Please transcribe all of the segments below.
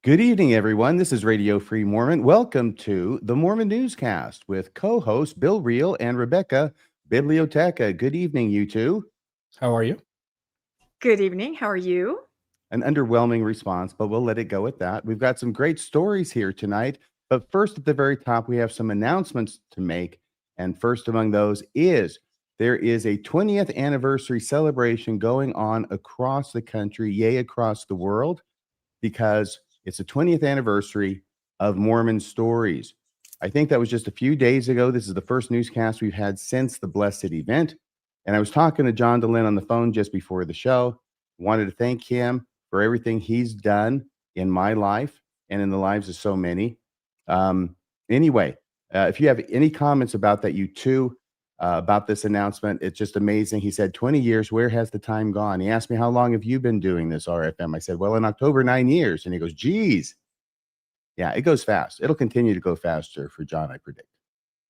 Good evening, everyone. This is Radio Free Mormon. Welcome to the Mormon Newscast with co-hosts Bill Reel and Rebecca Biblioteca. Good evening, you two. How are you? Good evening. How are you? An underwhelming response, but we'll let it go at that. We've got some great stories here tonight. But first, at the very top, we have some announcements to make. And first among those is there is a 20th anniversary celebration going on across the country, yay, across the world, because it's the 20th anniversary of Mormon Stories. I think that was just a few days ago. This is the first newscast we've had since the Blessed event. And I was talking to John DeLynn on the phone just before the show. Wanted to thank him for everything he's done in my life and in the lives of so many. Anyway, if you have any comments about that, you too, about this announcement, it's just amazing. He said, 20 years, where has the time gone? He asked me, how long have you been doing this RFM? I said, well, in October, 9 years. And he goes, geez. Yeah, it goes fast. It'll continue to go faster for John, I predict.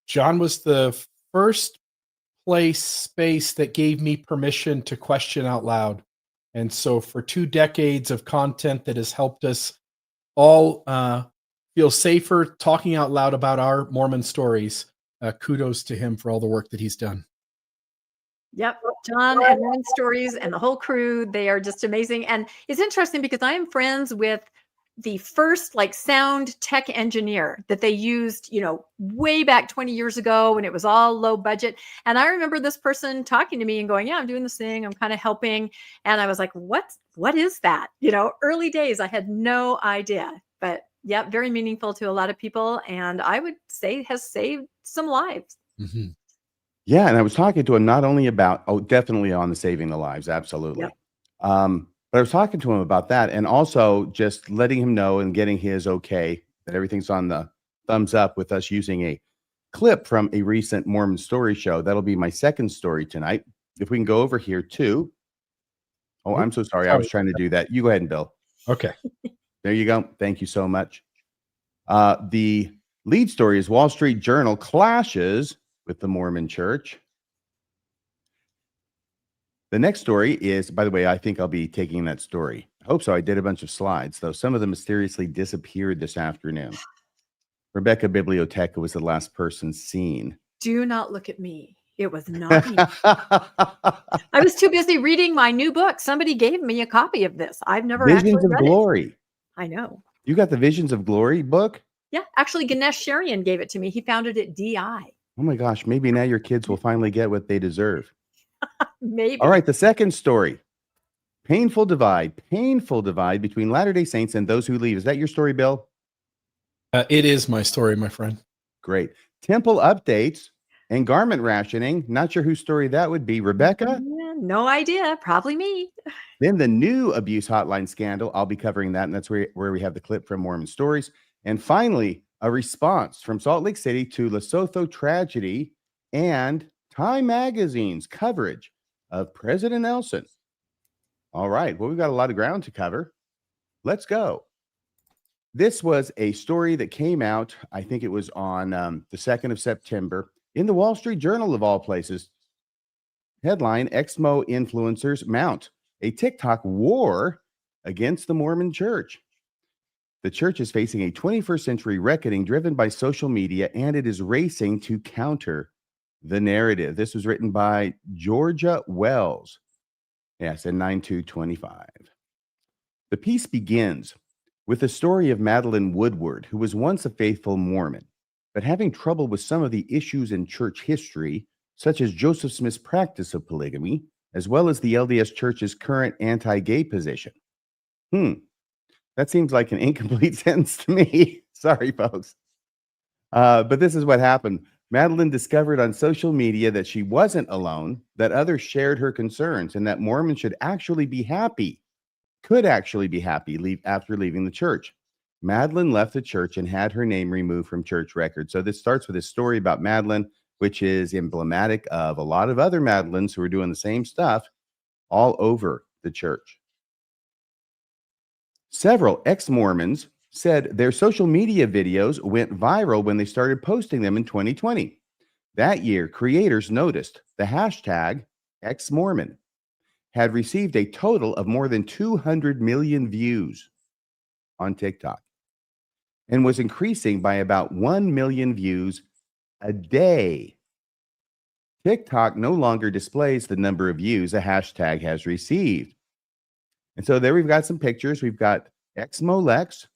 John was the first space that gave me permission to question out loud. And so for 2 decades of content that has helped us all feel safer talking out loud about our Mormon stories, kudos to him for all the work that he's done. Yep. John and Mormon Stories and the whole crew, they are just amazing. And it's interesting because I am friends with the first sound tech engineer that they used, way back 20 years ago when it was all low budget. And I remember this person talking to me and going, yeah, I'm doing this thing. I'm kind of helping. And I was like, what is that? Early days, I had no idea, but yeah, very meaningful to a lot of people. And I would say has saved some lives. Mm-hmm. Yeah. And I was talking to him not only about, definitely on the saving the lives. Absolutely. Yep. But I was talking to him about that and also just letting him know and getting his okay that everything's on the thumbs up with us using a clip from a recent Mormon story show. That'll be my second story tonight. If we can go over here too. Oh, I'm so sorry. I was trying to do that. You go ahead and Bill. Okay. There you go. Thank you so much. The lead story is Wall Street Journal clashes with the Mormon Church. The next story is, by the way, I think I'll be taking that story. I hope so. I did a bunch of slides, though some of them mysteriously disappeared this afternoon. Rebecca Biblioteca was the last person seen. Do not look at me. It was not me. I was too busy reading my new book. Somebody gave me a copy of this. I've never Visions actually read of Glory. it. I know. You got the Visions of Glory book? Yeah, actually, Ganesh Sharian gave it to me. He found it at DI. Oh my gosh, maybe now your kids will finally get what they deserve. Maybe. All right, the second story. Painful divide between Latter-day Saints and those who leave. Is that your story, Bill? It is my story, my friend. Great. Temple updates and garment rationing. Not sure whose story that would be. Rebecca? No idea. Probably me. Then the new abuse hotline scandal. I'll be covering that, and that's where we have the clip from Mormon Stories. And finally, a response from Salt Lake City to Lesotho tragedy and Time Magazine's coverage of President Nelson. All right. Well, we've got a lot of ground to cover. Let's go. This was a story that came out, I think it was on the 2nd of September in the Wall Street Journal of all places. Headline, Exmo influencers mount a TikTok war against the Mormon Church. The church is facing a 21st century reckoning driven by social media, and it is racing to counter the narrative. This was written by Georgia Wells. Yes, in 9225. The piece begins with the story of Madeline Woodward, who was once a faithful Mormon, but having trouble with some of the issues in church history, such as Joseph Smith's practice of polygamy, as well as the LDS Church's current anti-gay position. That seems like an incomplete sentence to me. Sorry, folks. But this is what happened. Madeline discovered on social media that she wasn't alone, that others shared her concerns, and that Mormons could actually be happy after leaving the church. Madeline left the church and had her name removed from church records. So this starts with a story about Madeline, which is emblematic of a lot of other Madelines who are doing the same stuff all over the church. Several ex-Mormons said their social media videos went viral when they started posting them in 2020. That year, creators noticed the hashtag ex-Mormon had received a total of more than 200 million views on TikTok. and was increasing by about 1 million views a day. TikTok no longer displays the number of views a hashtag has received. And so there we've got some pictures. We've got Lex.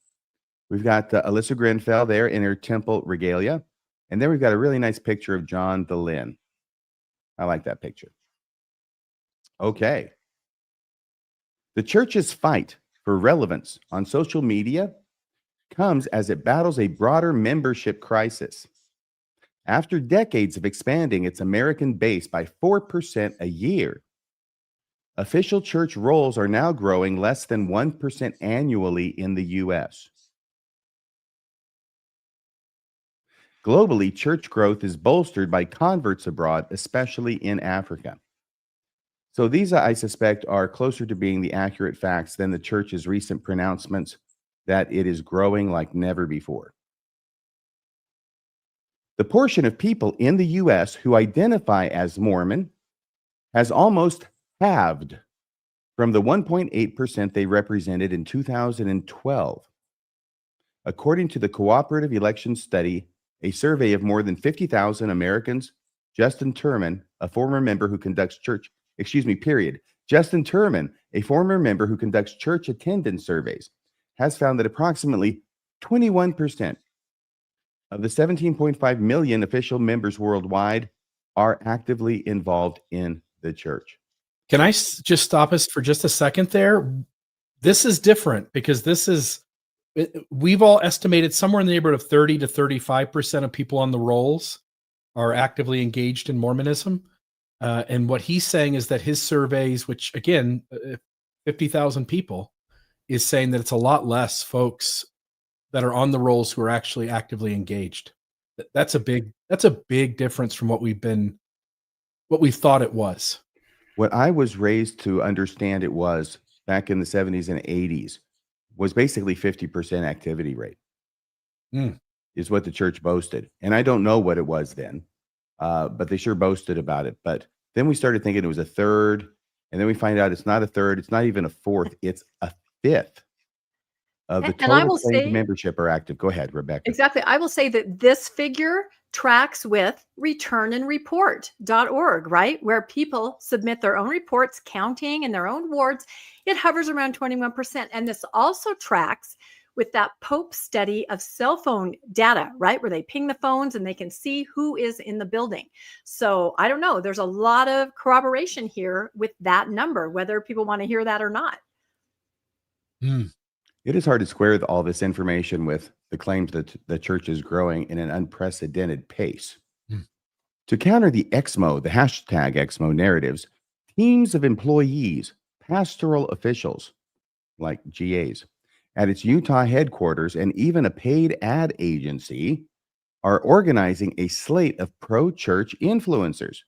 We've got Alyssa Grenfell there in her temple regalia. And then we've got a really nice picture of John DeLynn. I like that picture. Okay. The church's fight for relevance on social media comes as it battles a broader membership crisis. After decades of expanding its American base by 4% a year, official church rolls are now growing less than 1% annually in the U.S. Globally, church growth is bolstered by converts abroad, especially in Africa. So these, I suspect, are closer to being the accurate facts than the church's recent pronouncements that it is growing like never before. The portion of people in the U.S. who identify as Mormon has almost halved from the 1.8% they represented in 2012. According to the Cooperative Election Study, a survey of more than 50,000 Americans, Justin Turman, a former member who conducts Justin Turman, a former member who conducts church attendance surveys, has found that approximately 21% of the 17.5 million official members worldwide are actively involved in the church. Can I just stop us for just a second there? This is different because we've all estimated somewhere in the neighborhood of 30 to 35% of people on the rolls are actively engaged in Mormonism. And what he's saying is that his surveys, which again, 50,000 people, is saying that it's a lot less folks that are on the rolls who are actually actively engaged. That's a big difference from what we thought it was. What I was raised to understand it was back in the 70s and 80s was basically 50% activity rate is what the church boasted. And I don't know what it was then, but they sure boasted about it. But then we started thinking it was a third, and then we find out it's not a third, it's not even a fourth, it's a fifth of the total claimed membership are active. Go ahead, Rebecca. Exactly. I will say that this figure tracks with returnandreport.org, right? Where people submit their own reports, counting in their own wards. It hovers around 21%. And this also tracks with that Pope study of cell phone data, right? Where they ping the phones and they can see who is in the building. So I don't know. There's a lot of corroboration here with that number, whether people want to hear that or not. It is hard to square all this information with the claims that the church is growing in an unprecedented pace. To counter the hashtag Exmo narratives, teams of employees, pastoral officials, like GAs, at its Utah headquarters and even a paid ad agency are organizing a slate of pro-church influencers.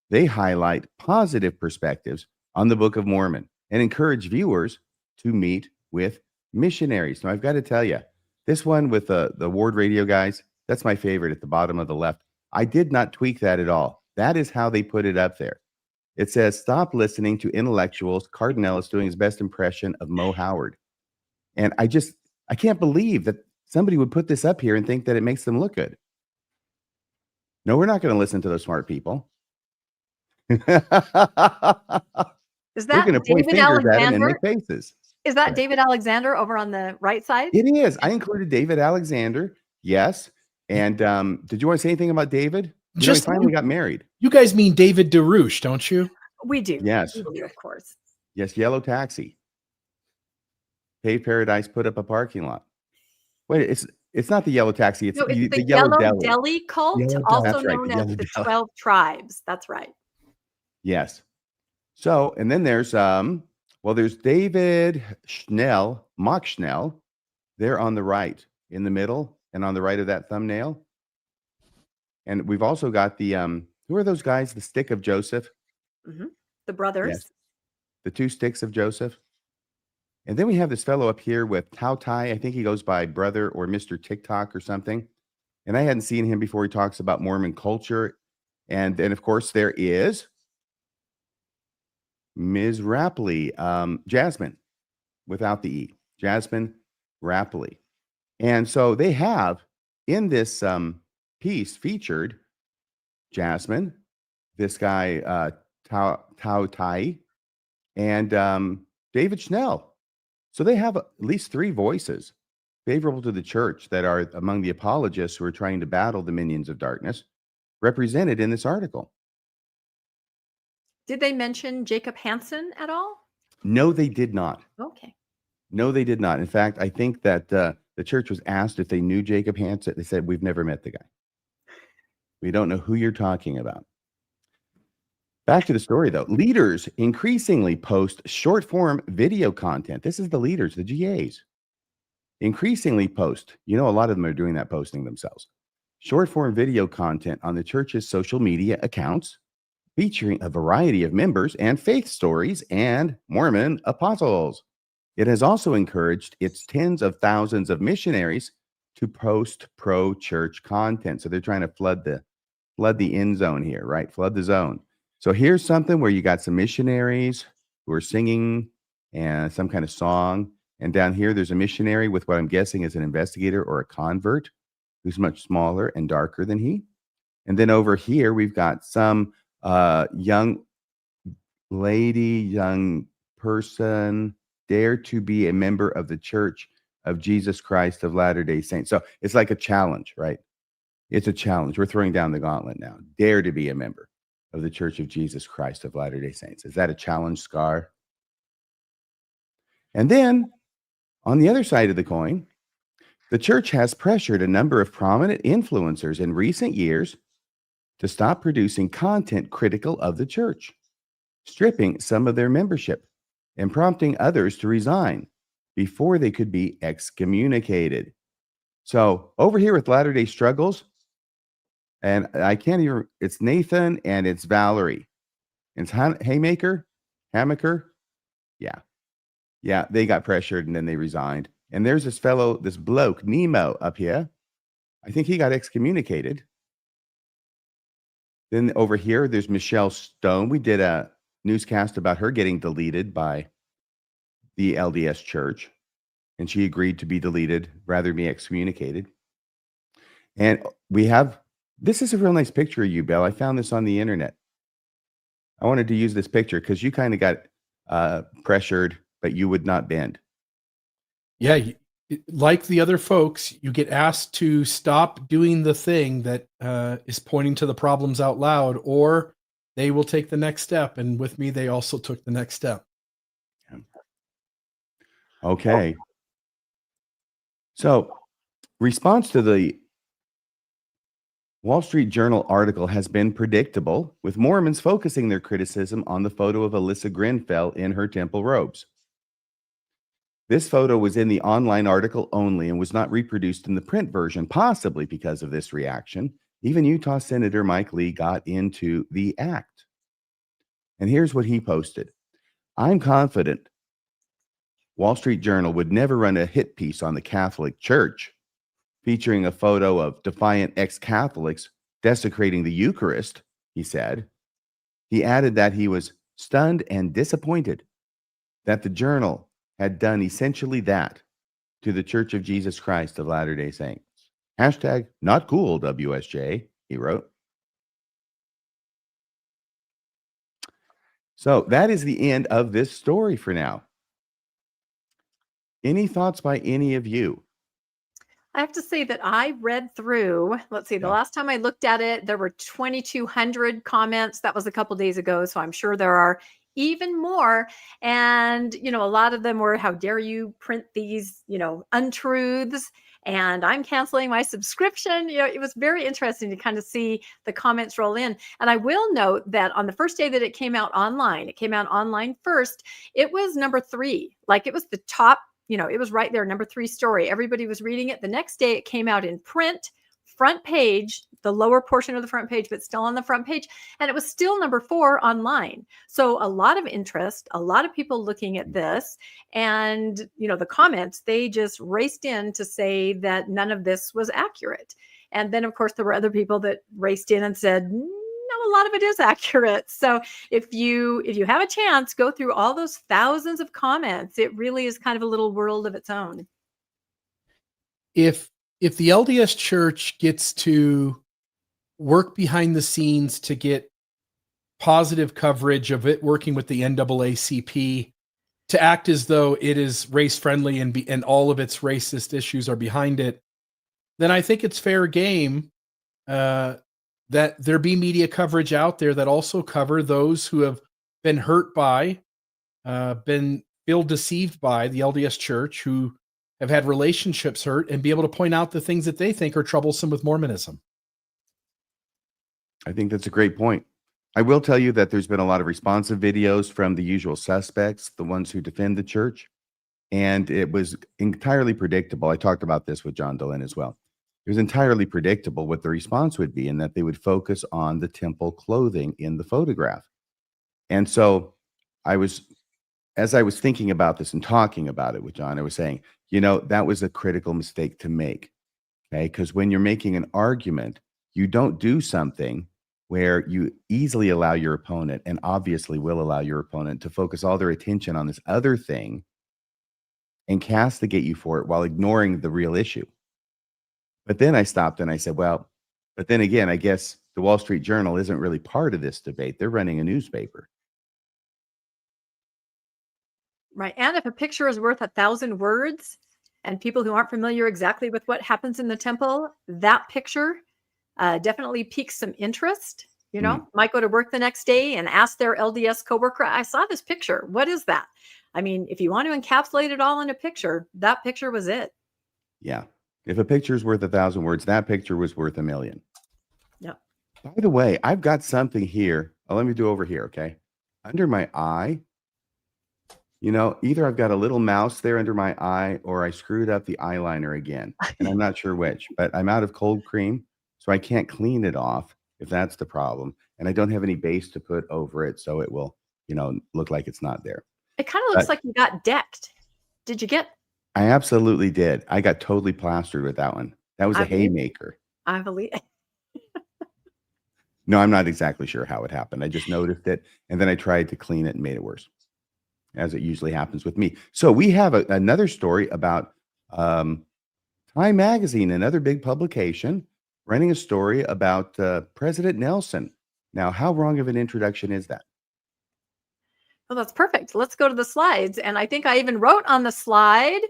They highlight positive perspectives on the Book of Mormon and encourage viewers to meet with missionaries. Now, I've got to tell you, this one with the Ward Radio guys, that's my favorite at the bottom of the left. I did not tweak that at all. That is how they put it up there. It says, stop listening to intellectuals. Cardinal is doing his best impression of Mo Howard. And I can't believe that somebody would put this up here and think that it makes them look good. No, we're not going to listen to those smart people. Is that we're going to point fingers at them and make faces. Is that David Alexander over on the right side? It is. I included David Alexander. Yes. And did you want to say anything about David? He finally got married. You guys mean David DeRouche, don't you? We do. Yes. We do, of course. Yes. Yellow Taxi. Pave Paradise put up a parking lot. Wait, it's not the Yellow Taxi. It's the Yellow Deli cult, also known as the 12 tribes. That's right. Yes. So, and then there's there's David Mock Schnell, there on the right, in the middle, and on the right of that thumbnail. And we've also got the who are those guys? The Stick of Joseph. The brothers. Yes. The two sticks of Joseph. And then we have this fellow up here with Tao Tai. I think he goes by Brother or Mr. TikTok or something. And I hadn't seen him before. He talks about Mormon culture. And then, of course, there is Ms. Rapley, Jasmine, without the E. Jasmine Rapley. And so they have in this piece featured Jasmine, this guy Tao Tai, and David Schnell. So they have at least 3 voices favorable to the church that are among the apologists who are trying to battle the minions of darkness, represented in this article. Did they mention Jacob Hansen at all? No, they did not. Okay. No, they did not. In fact, I think that the church was asked if they knew Jacob Hansen. They said, "We've never met the guy. We don't know who you're talking about." Back to the story, though. Leaders increasingly post short-form video content. This is the leaders, the GAs. Increasingly post. A lot of them are doing that posting themselves. Short-form video content on the church's social media accounts featuring a variety of members and faith stories and Mormon apostles. It has also encouraged its tens of thousands of missionaries to post pro-church content. So they're trying to flood the end zone here, right? Flood the zone. So here's something where you got some missionaries who are singing and some kind of song. And down here, there's a missionary with what I'm guessing is an investigator or a convert who's much smaller and darker than he. And then over here, we've got some young lady, young person, dare to be a member of the Church of Jesus Christ of Latter-day Saints. So it's like a challenge, right? It's a challenge. We're throwing down the gauntlet now. Dare to be a member of the Church of Jesus Christ of Latter-day Saints. Is that a challenge, Scar? And then on the other side of the coin, the church has pressured a number of prominent influencers in recent years to stop producing content critical of the church, stripping some of their membership and prompting others to resign before they could be excommunicated. So over here with Latter-day Struggles, and I can't even, it's Nathan and it's Valerie. It's Haymaker. Yeah. Yeah, they got pressured and then they resigned. And there's this bloke, Nemo, up here. I think he got excommunicated. Then over here, there's Michelle Stone. We did a newscast about her getting deleted by the LDS church, and she agreed to be deleted rather than be excommunicated. And this is a real nice picture of you, Bill. I found this on the internet. I wanted to use this picture because you kind of got pressured, but you would not bend. Yeah, like the other folks, you get asked to stop doing the thing that is pointing to the problems out loud, or they will take the next step. And with me, they also took the next step. Okay. So, response to the Wall Street Journal article has been predictable, with Mormons focusing their criticism on the photo of Alyssa Grenfell in her temple robes. This photo was in the online article only and was not reproduced in the print version, possibly because of this reaction. Even Utah Senator Mike Lee got into the act. And here's what he posted. I'm confident Wall Street Journal would never run a hit piece on the Catholic Church featuring a photo of defiant ex-Catholics desecrating the Eucharist, he said. He added that he was stunned and disappointed that the Journal had done essentially that to the Church of Jesus Christ of Latter-day Saints. Hashtag not cool, WSJ, he wrote. So that is the end of this story for now. Any thoughts by any of you? I have to say that I read through, let's see, the last time I looked at it, there were 2,200 comments. That was a couple days ago. So I'm sure there are even more. And, a lot of them were, how dare you print these, untruths, and I'm canceling my subscription. It was very interesting to kind of see the comments roll in. And I will note that on the first day that it came out online first, it was number 3. Like, it was the top, it was right there, number 3 story. Everybody was reading it. The next day it came out in print, front page, the lower portion of the front page, but still on the front page. And it was still number 4 online. So a lot of interest, a lot of people looking at this, and, the comments, they just raced in to say that none of this was accurate. And then of course there were other people that raced in and said, no, a lot of it is accurate. So if you have a chance, go through all those thousands of comments. It really is kind of a little world of its own. if the LDS Church gets to work behind the scenes to get positive coverage of it working with the NAACP, to act as though it is race friendly and all of its racist issues are behind it, then I think it's fair game that there be media coverage out there that also cover those who have been hurt by, feel deceived by the LDS Church, who have had relationships hurt, and be able to point out the things that they think are troublesome with Mormonism. I think that's a great point. I will tell you that there's been a lot of responsive videos from the usual suspects, the ones who defend the church, and it was entirely predictable. I talked about this with John Dehlin as well. It was entirely predictable what the response would be, and that they would focus on the temple clothing in the photograph. And so as I was thinking about this and talking about it with John, I was saying, that was a critical mistake to make. Okay. Because when you're making an argument, you don't do something where you easily allow your opponent, and obviously will allow your opponent, to focus all their attention on this other thing and castigate you for it while ignoring the real issue. But then I stopped and I said, well, but then again, I guess the Wall Street Journal isn't really part of this debate. They're running a newspaper. Right. And if a picture is worth 1,000 words, and people who aren't familiar exactly with what happens in the temple, that picture definitely piques some interest. Might go to work the next day and ask their LDS coworker, I saw this picture. What is that? I mean, if you want to encapsulate it all in a picture, that picture was it. Yeah. If a picture is worth 1,000 words, that picture was worth 1,000,000. Yep. By the way, I've got something here. Let me do over here. Okay. Under my eye, either I've got a little mouse there under my eye, or I screwed up the eyeliner again, and I'm not sure which, but I'm out of cold cream, so I can't clean it off if that's the problem. And I don't have any base to put over it, so it will, look like it's not there. It kind of looks like you got decked. Did you get? I absolutely did. I got totally plastered with that one. That was a haymaker. I believe. No, I'm not exactly sure how it happened. I just noticed it, and then I tried to clean it and made it worse, as it usually happens with me. So we have another story about Time Magazine, another big publication, running a story about President Nelson. Now, how wrong of an introduction is that? Well, that's perfect. Let's go to the slides. And I think I even wrote on the slide,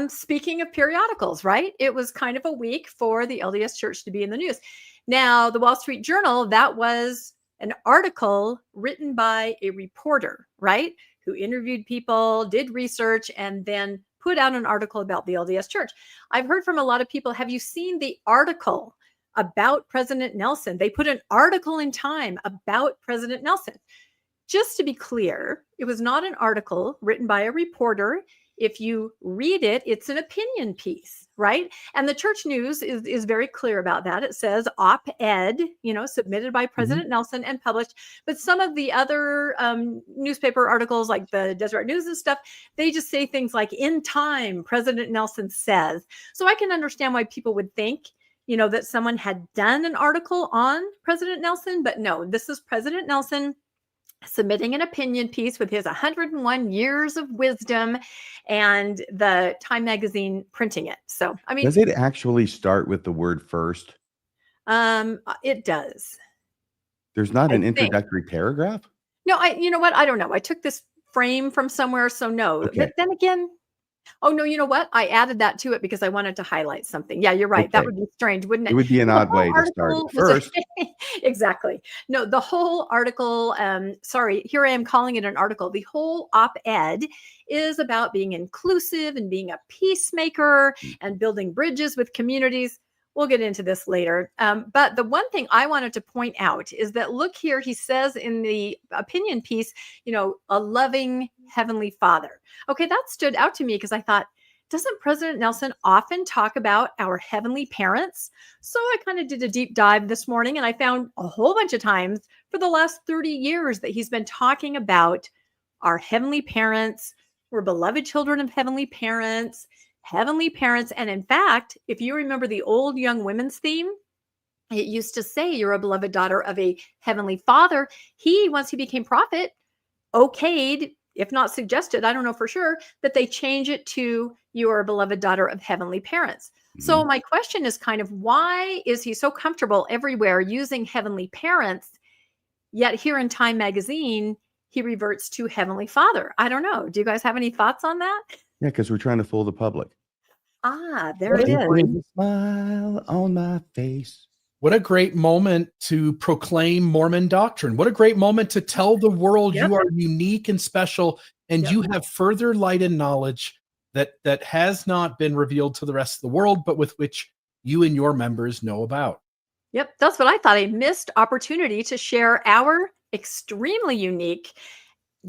speaking of periodicals, right? It was kind of a week for the LDS Church to be in the news. Now, the Wall Street Journal, that was an article written by a reporter, right? Who interviewed people, did research, and then put out an article about the LDS Church. I've heard from a lot of people, have you seen the article about President Nelson? They put an article in Time about President Nelson. Just to be clear, it was not an article written by a reporter. If you read it, it's an opinion piece, right? And the Church News is very clear about that. It says op-ed, submitted by President Nelson and published. But some of the other newspaper articles, like the Deseret News and stuff, they just say things like, in Time, President Nelson says. So I can understand why people would think, that someone had done an article on President Nelson. But no, this is President Nelson submitting an opinion piece with his 101 years of wisdom, and the Time Magazine printing it. So, I mean, does it actually start with the word first? It does. There's not an introductory paragraph? No, you know what? I don't know. I took this frame from somewhere, so no. Okay. But then again, oh no, you know what? I added that to it because I wanted to highlight something. Yeah, you're right. Okay. That would be strange, wouldn't it? It would be an The odd whole way to start article first. Exactly. No, the whole article, sorry, here I am calling it an article. The whole op-ed is about being inclusive and being a peacemaker and building bridges with communities. We'll get into this later. But the one thing I wanted to point out is that, look here, he says in the opinion piece, a loving Heavenly Father. Okay, that stood out to me because I thought, doesn't President Nelson often talk about our heavenly parents? So I kind of did a deep dive this morning, and I found a whole bunch of times for the last 30 years that he's been talking about our heavenly parents. We're beloved children of heavenly parents. And in fact, if you remember the old Young Women's theme, it used to say you're a beloved daughter of a heavenly father. He, once he became prophet, okayed if not suggested, I don't know for sure, that they change it to you are a beloved daughter of heavenly parents. So my question is kind of, why is he so comfortable everywhere using heavenly parents, yet here in Time magazine, he reverts to Heavenly Father? I don't know. Do you guys have any thoughts on that? Yeah, because we're trying to fool the public. Ah, there it What a is. There's a smile on my face. What a great moment to proclaim Mormon doctrine. What a great moment to tell the world Yep. you are unique and special, and Yep. you have further light and knowledge that has not been revealed to the rest of the world, but with which you and your members know about. Yep, that's what I thought. A missed opportunity to share our extremely unique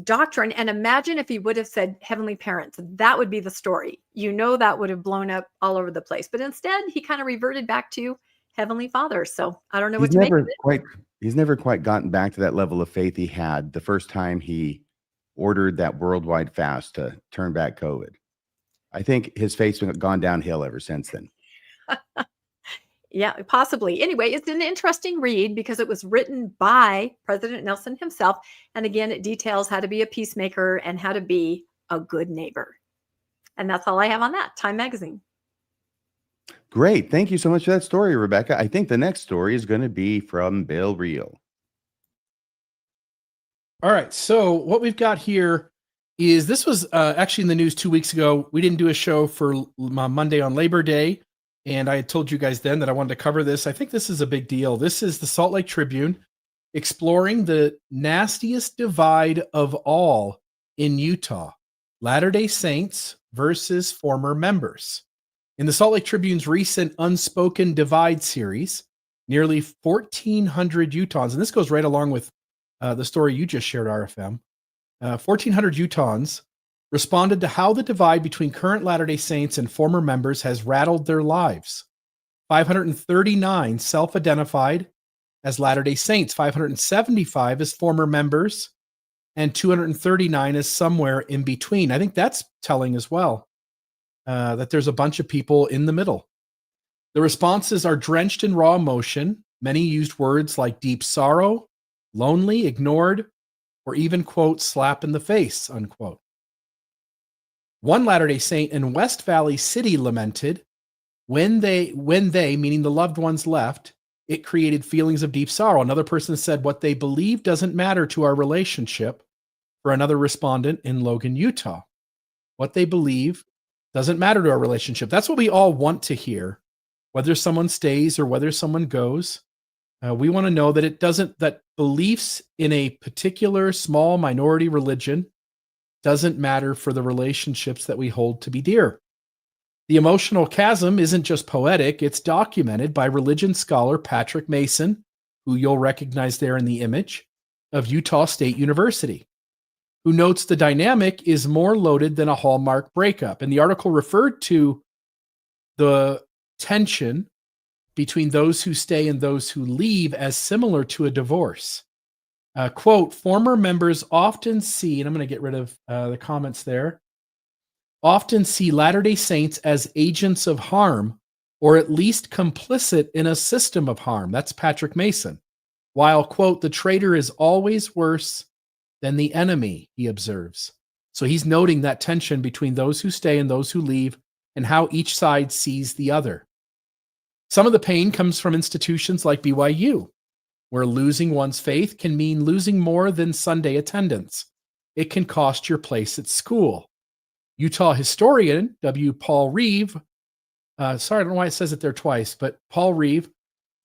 doctrine. And imagine if he would have said heavenly parents, that would be the story. That would have blown up all over the place. But instead, he kind of reverted back to Heavenly Father. So I don't know what to make of it. He's never quite gotten back to that level of faith he had the first time he ordered that worldwide fast to turn back COVID. I think his faith's gone downhill ever since then. Yeah, possibly. Anyway, it's an interesting read because it was written by President Nelson himself. And again, it details how to be a peacemaker and how to be a good neighbor. And that's all I have on that. Time magazine. Great. Thank you so much for that story, Rebecca. I think the next story is going to be from Bill Reel. All right. So what we've got here is this was actually in the news 2 weeks ago. We didn't do a show for Monday on Labor Day. And I had told you guys then that I wanted to cover this. I think this is a big deal. This is the Salt Lake Tribune exploring the nastiest divide of all in Utah, Latter-day Saints versus former members. In the Salt Lake Tribune's recent Unspoken Divide series, nearly 1,400 Utahns, and this goes right along with the story you just shared, RFM, 1,400 Utahns responded to how the divide between current Latter-day Saints and former members has rattled their lives. 539 self-identified as Latter-day Saints, 575 as former members, and 239 as somewhere in between. I think that's telling as well, that there's a bunch of people in the middle. The responses are drenched in raw emotion. Many used words like deep sorrow, lonely, ignored, or even, quote, slap in the face, unquote. One Latter-day Saint in West Valley City lamented, when they, meaning the loved ones, left, it created feelings of deep sorrow. Another person said, what they believe doesn't matter to our relationship, for another respondent in Logan, Utah. What they believe doesn't matter to our relationship. That's what we all want to hear, whether someone stays or whether someone goes. We want to know that that beliefs in a particular small minority religion doesn't matter for the relationships that we hold to be dear. The emotional chasm isn't just poetic, it's documented by religion scholar Patrick Mason, who you'll recognize there in the image, of Utah State University, who notes the dynamic is more loaded than a Hallmark breakup. And the article referred to the tension between those who stay and those who leave as similar to a divorce. Quote, former members often see, and I'm going to get rid of the comments there, often see Latter-day Saints as agents of harm, or at least complicit in a system of harm. That's Patrick Mason. While, quote, the traitor is always worse than the enemy, he observes. So he's noting that tension between those who stay and those who leave, and how each side sees the other. Some of the pain comes from institutions like BYU, where losing one's faith can mean losing more than Sunday attendance. It can cost your place at school. Utah historian W. Paul Reeve, sorry, I don't know why it says it there twice, but Paul Reeve,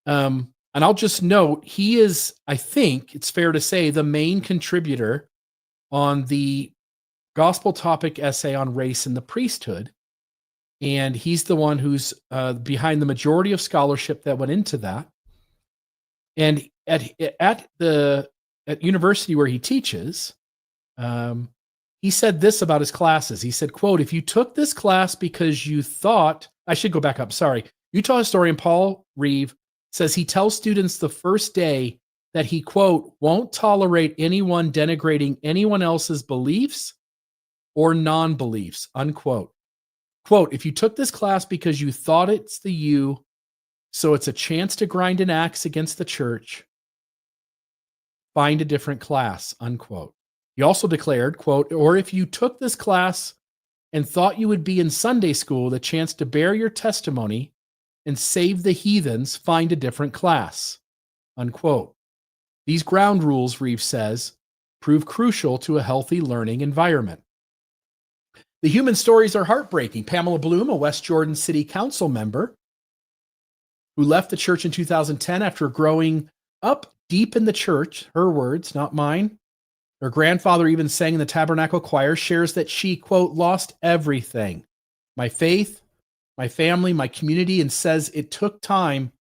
and I'll just note, he is, I think it's fair to say, the main contributor on the gospel topic essay on race in the priesthood. And he's the one who's behind the majority of scholarship that went into that. And at university where he teaches, he said this about his classes. He said, quote, if you took this class because you thought, I should go back up, sorry. Utah historian Paul Reeve says he tells students the first day that he, quote, won't tolerate anyone denigrating anyone else's beliefs or non-beliefs, unquote. Quote, if you took this class because you thought it's the you, so it's a chance to grind an axe against the church, find a different class, unquote. He also declared, quote, "Or if you took this class and thought you would be in Sunday school, the chance to bear your testimony and save the heathens, find a different class," unquote. These ground rules, Reeves says, prove crucial to a healthy learning environment. The human stories are heartbreaking. Pamela Bloom, a West Jordan City Council member who left the church in 2010 after growing up deep in the church, her words, not mine. Her grandfather even sang in the Tabernacle Choir, shares that she, quote, "lost everything, my faith, my family, my community," and says it took time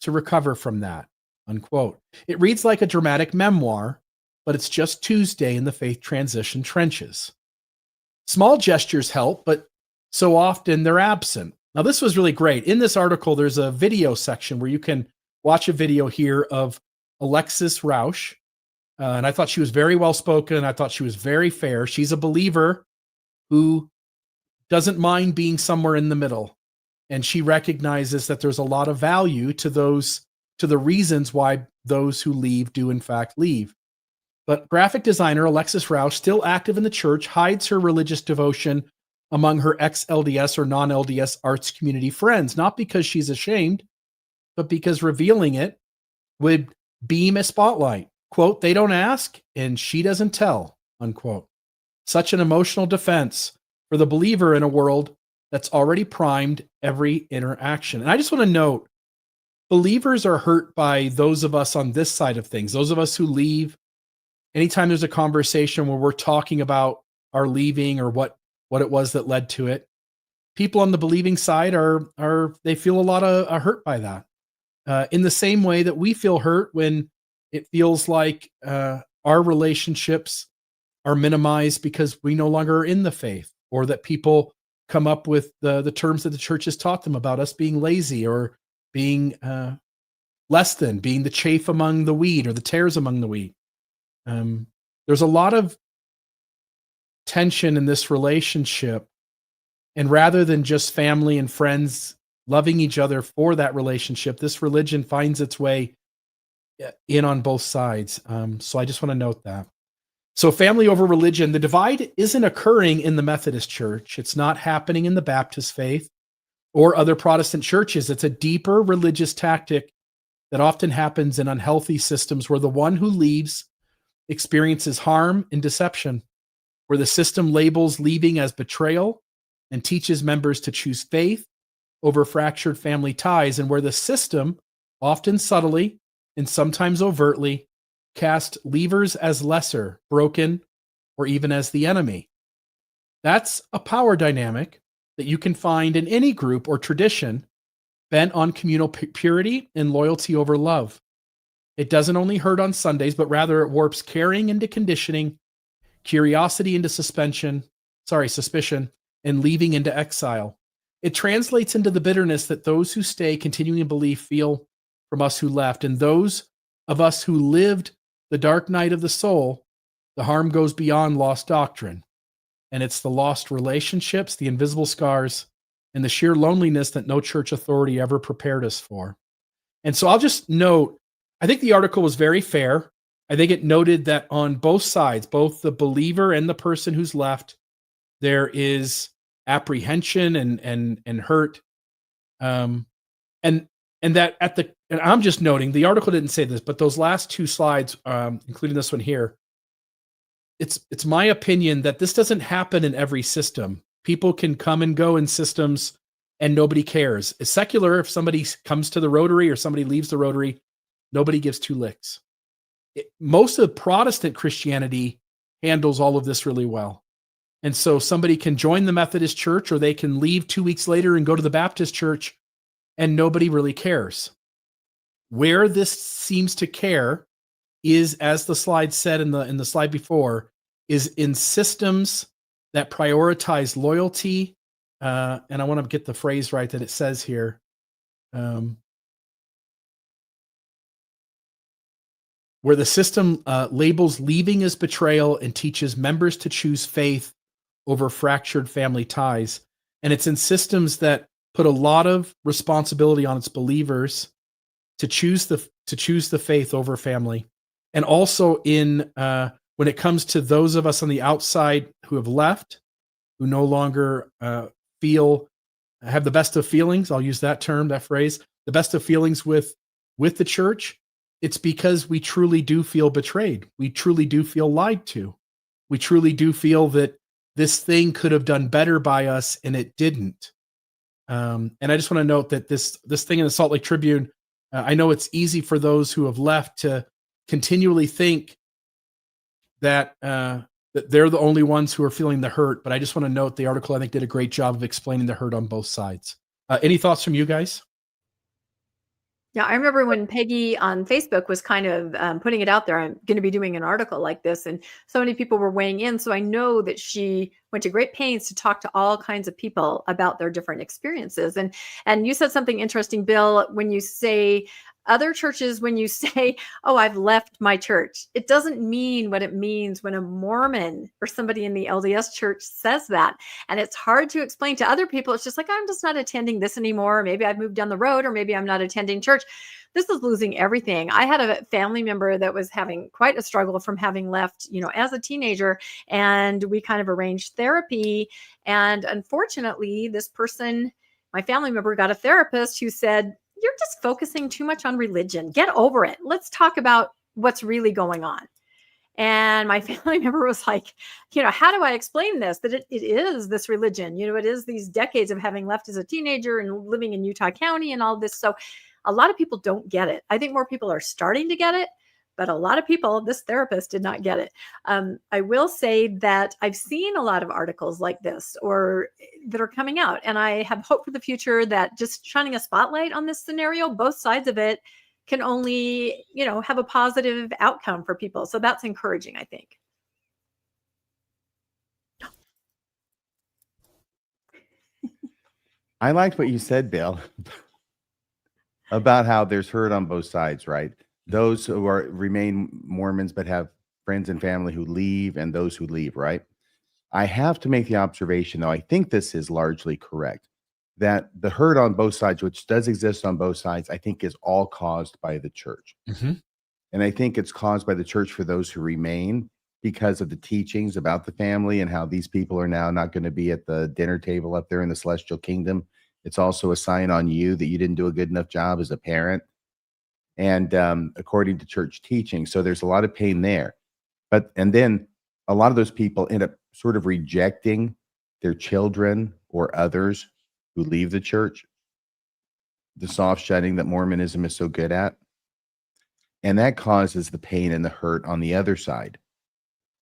to recover from that, unquote. It reads like a dramatic memoir, but it's just Tuesday in the faith transition trenches. Small gestures help, but so often they're absent. Now, this was really great. In this article, there's a video section where you can watch a video here of Alexis Rausch. And I thought she was very well spoken. I thought she was very fair. She's a believer who doesn't mind being somewhere in the middle. And she recognizes that there's a lot of value to the reasons why those who leave do in fact leave. But graphic designer Alexis Rausch, still active in the church, hides her religious devotion among her ex-LDS or non-LDS arts community friends, not because she's ashamed, but because revealing it would beam a spotlight. Quote, "They don't ask and she doesn't tell," unquote. Such an emotional defense for the believer in a world that's already primed every interaction. And I just want to note, believers are hurt by those of us on this side of things, those of us who leave. Anytime there's a conversation where we're talking about our leaving or what it was that led to it, people on the believing side they feel a lot of hurt by that. In the same way that we feel hurt when it feels like our relationships are minimized because we no longer are in the faith, or that people come up with the terms that the church has taught them about us being lazy or being less than, being the chaff among the wheat or the tares among the wheat. There's a lot of tension in this relationship. And rather than just family and friends loving each other for that relationship, this religion finds its way in on both sides. So I just want to note that. So family over religion, the divide isn't occurring in the Methodist Church. It's not happening in the Baptist faith or other Protestant churches. It's a deeper religious tactic that often happens in unhealthy systems where the one who leaves experiences harm and deception, where the system labels leaving as betrayal and teaches members to choose faith over fractured family ties, and where the system, often subtly and sometimes overtly, cast leavers as lesser, broken, or even as the enemy. That's a power dynamic that you can find in any group or tradition bent on communal purity and loyalty over love. It doesn't only hurt on Sundays, but rather it warps caring into conditioning, curiosity into suspicion, and leaving into exile. It translates into the bitterness that those who stay, continuing in belief, feel from us who left. And those of us who lived the dark night of the soul, the harm goes beyond lost doctrine. And it's the lost relationships, the invisible scars, and the sheer loneliness that no church authority ever prepared us for. And so I'll just note, I think the article was very fair. I think it noted that on both sides, both the believer and the person who's left, there is apprehension and hurt. And that and I'm just noting, the article didn't say this, but those last two slides, including this one here, it's my opinion that this doesn't happen in every system. People can come and go in systems and nobody cares. It's secular. If somebody comes to the Rotary or somebody leaves the Rotary, nobody gives two licks. Most of Protestant Christianity handles all of this really well. And so somebody can join the Methodist Church, or they can leave 2 weeks later and go to the Baptist Church, and nobody really cares. Where this seems to care is, as the slide said in the slide before, is in systems that prioritize loyalty. And I want to get the phrase right that it says here. Where the system labels leaving as betrayal and teaches members to choose faith over fractured family ties. And it's in systems that put a lot of responsibility on its believers to choose the faith over family. And also in when it comes to those of us on the outside who have left, who no longer have the best of feelings, I'll use that term, that phrase, the best of feelings with the church, it's because we truly do feel betrayed. We truly do feel lied to. We truly do feel that this thing could have done better by us and it didn't. And I just want to note that this thing in the Salt Lake Tribune, I know it's easy for those who have left to continually think that that they're the only ones who are feeling the hurt. But I just want to note the article, I think, did a great job of explaining the hurt on both sides. Any thoughts from you guys? Yeah, I remember when Peggy on Facebook was kind of putting it out there, I'm going to be doing an article like this, and so many people were weighing in. So I know that she went to great pains to talk to all kinds of people about their different experiences. And you said something interesting, Bill, when you say other churches, when you say, oh, I've left my church, it doesn't mean what it means when a Mormon or somebody in the LDS church says that. And it's hard to explain to other people. It's just like, I'm just not attending this anymore. Maybe I've moved down the road, or maybe I'm not attending church. This is losing everything. I had a family member that was having quite a struggle from having left, as a teenager, and we kind of arranged therapy. And unfortunately, this person, my family member, got a therapist who said, you're just focusing too much on religion. Get over it. Let's talk about what's really going on. And my family member was like, how do I explain this? That it is this religion, it is these decades of having left as a teenager and living in Utah County and all this. So a lot of people don't get it. I think more people are starting to get it, but a lot of people, this therapist did not get it. I will say that I've seen a lot of articles like this or that are coming out, and I have hope for the future that just shining a spotlight on this scenario, both sides of it, can only, have a positive outcome for people. So that's encouraging, I think. I liked what you said, Bill, about how there's hurt on both sides, right? Those who remain Mormons but have friends and family who leave, and those who leave, right? I have to make the observation, though, I think this is largely correct, that the hurt on both sides, which does exist on both sides, I think is all caused by the church. Mm-hmm. And I think it's caused by the church for those who remain because of the teachings about the family and how these people are now not going to be at the dinner table up there in the celestial kingdom. It's also a sign on you that you didn't do a good enough job as a parent. And according to church teaching, so there's a lot of pain there. And then a lot of those people end up sort of rejecting their children or others who leave the church, the soft shutting that Mormonism is so good at. And that causes the pain and the hurt on the other side.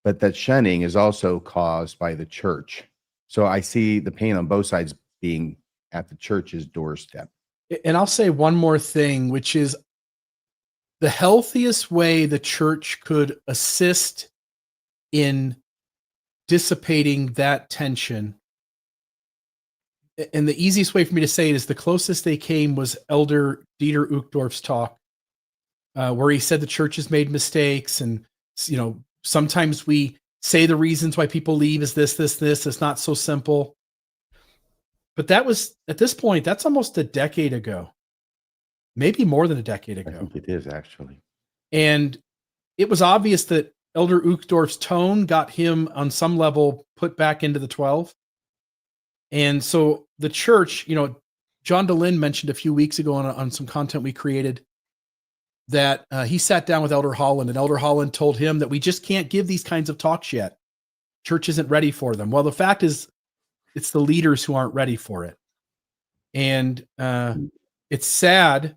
But that shunning is also caused by the church. So I see the pain on both sides being at the church's doorstep. And I'll say one more thing, which is the healthiest way the church could assist in dissipating that tension. And the easiest way for me to say it is the closest they came was Elder Dieter Uchtdorf's talk, where he said the church has made mistakes. And, sometimes we say the reasons why people leave is this. It's not so simple. But that was, at this point, that's almost a decade ago, maybe more than a decade ago. I think it is, actually. And it was obvious that Elder Uchtdorf's tone got him on some level put back into the 12. And so the church, John DeLynn mentioned a few weeks ago on some content we created that he sat down with Elder Holland, and Elder Holland told him that we just can't give these kinds of talks yet. Church isn't ready for them. Well, the fact is, it's the leaders who aren't ready for it. And it's sad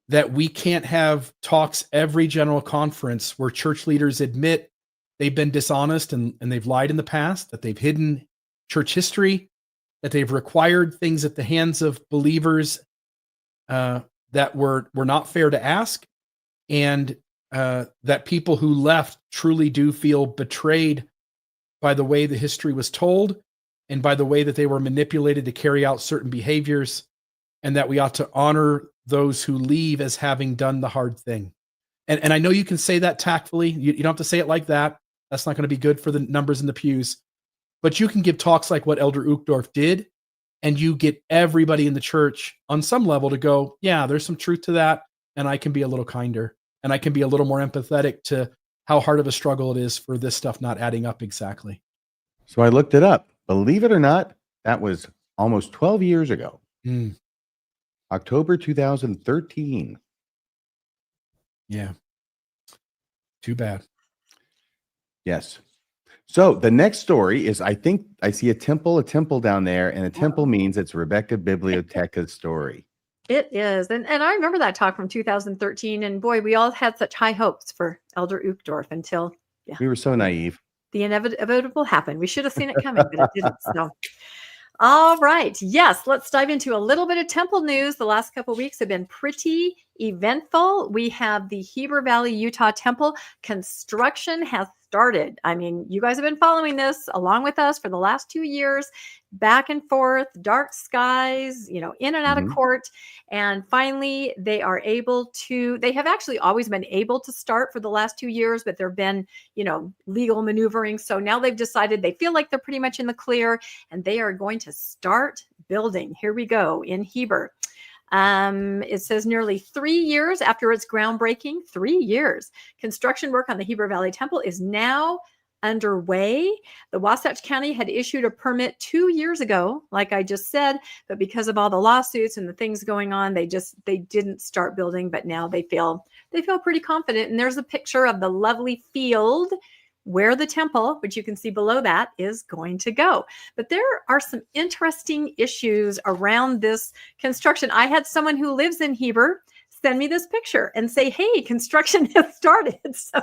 that we can't have talks every general conference where church leaders admit they've been dishonest and they've lied in the past, that they've hidden church history, that they've required things at the hands of believers that were not fair to ask, and that people who left truly do feel betrayed by the way the history was told and by the way that they were manipulated to carry out certain behaviors, and that we ought to honor those who leave as having done the hard thing. And I know you can say that tactfully. You don't have to say it like that. That's not going to be good for the numbers in the pews. But you can give talks like what Elder Uchtdorf did, and you get everybody in the church on some level to go, yeah, there's some truth to that, and I can be a little kinder, and I can be a little more empathetic to how hard of a struggle it is for this stuff not adding up exactly. So I looked it up. Believe it or not, that was almost 12 years ago. Mm, October 2013. yeah. Too bad. Yes. So the next story is, I think I see a temple down there, and a temple means it's Rebecca Biblioteca's story. It is. And I remember that talk from 2013. And boy, we all had such high hopes for Elder Uchtdorf until We were so naive. the inevitable happened. We should have seen it coming, but it didn't. So, all right. Yes, let's dive into a little bit of temple news. The last couple of weeks have been pretty eventful. We have the Heber Valley, Utah temple construction has started. I mean, you guys have been following this along with us for the last 2 years, back and forth, dark skies, in and out of court. And finally, they have actually always been able to start for the last 2 years, but there have been, legal maneuvering. So now they've decided they feel like they're pretty much in the clear, and they are going to start building. Here we go in Heber. It says nearly 3 years after its groundbreaking, 3 years. Construction work on the Heber Valley Temple is now underway. The Wasatch County had issued a permit 2 years ago, like I just said, but because of all the lawsuits and the things going on, they didn't start building, but now they feel pretty confident. And there's a picture of the lovely field where the temple, which you can see below that, is going to go. But there are some interesting issues around this construction. I had someone who lives in Heber send me this picture and say, hey, construction has started. So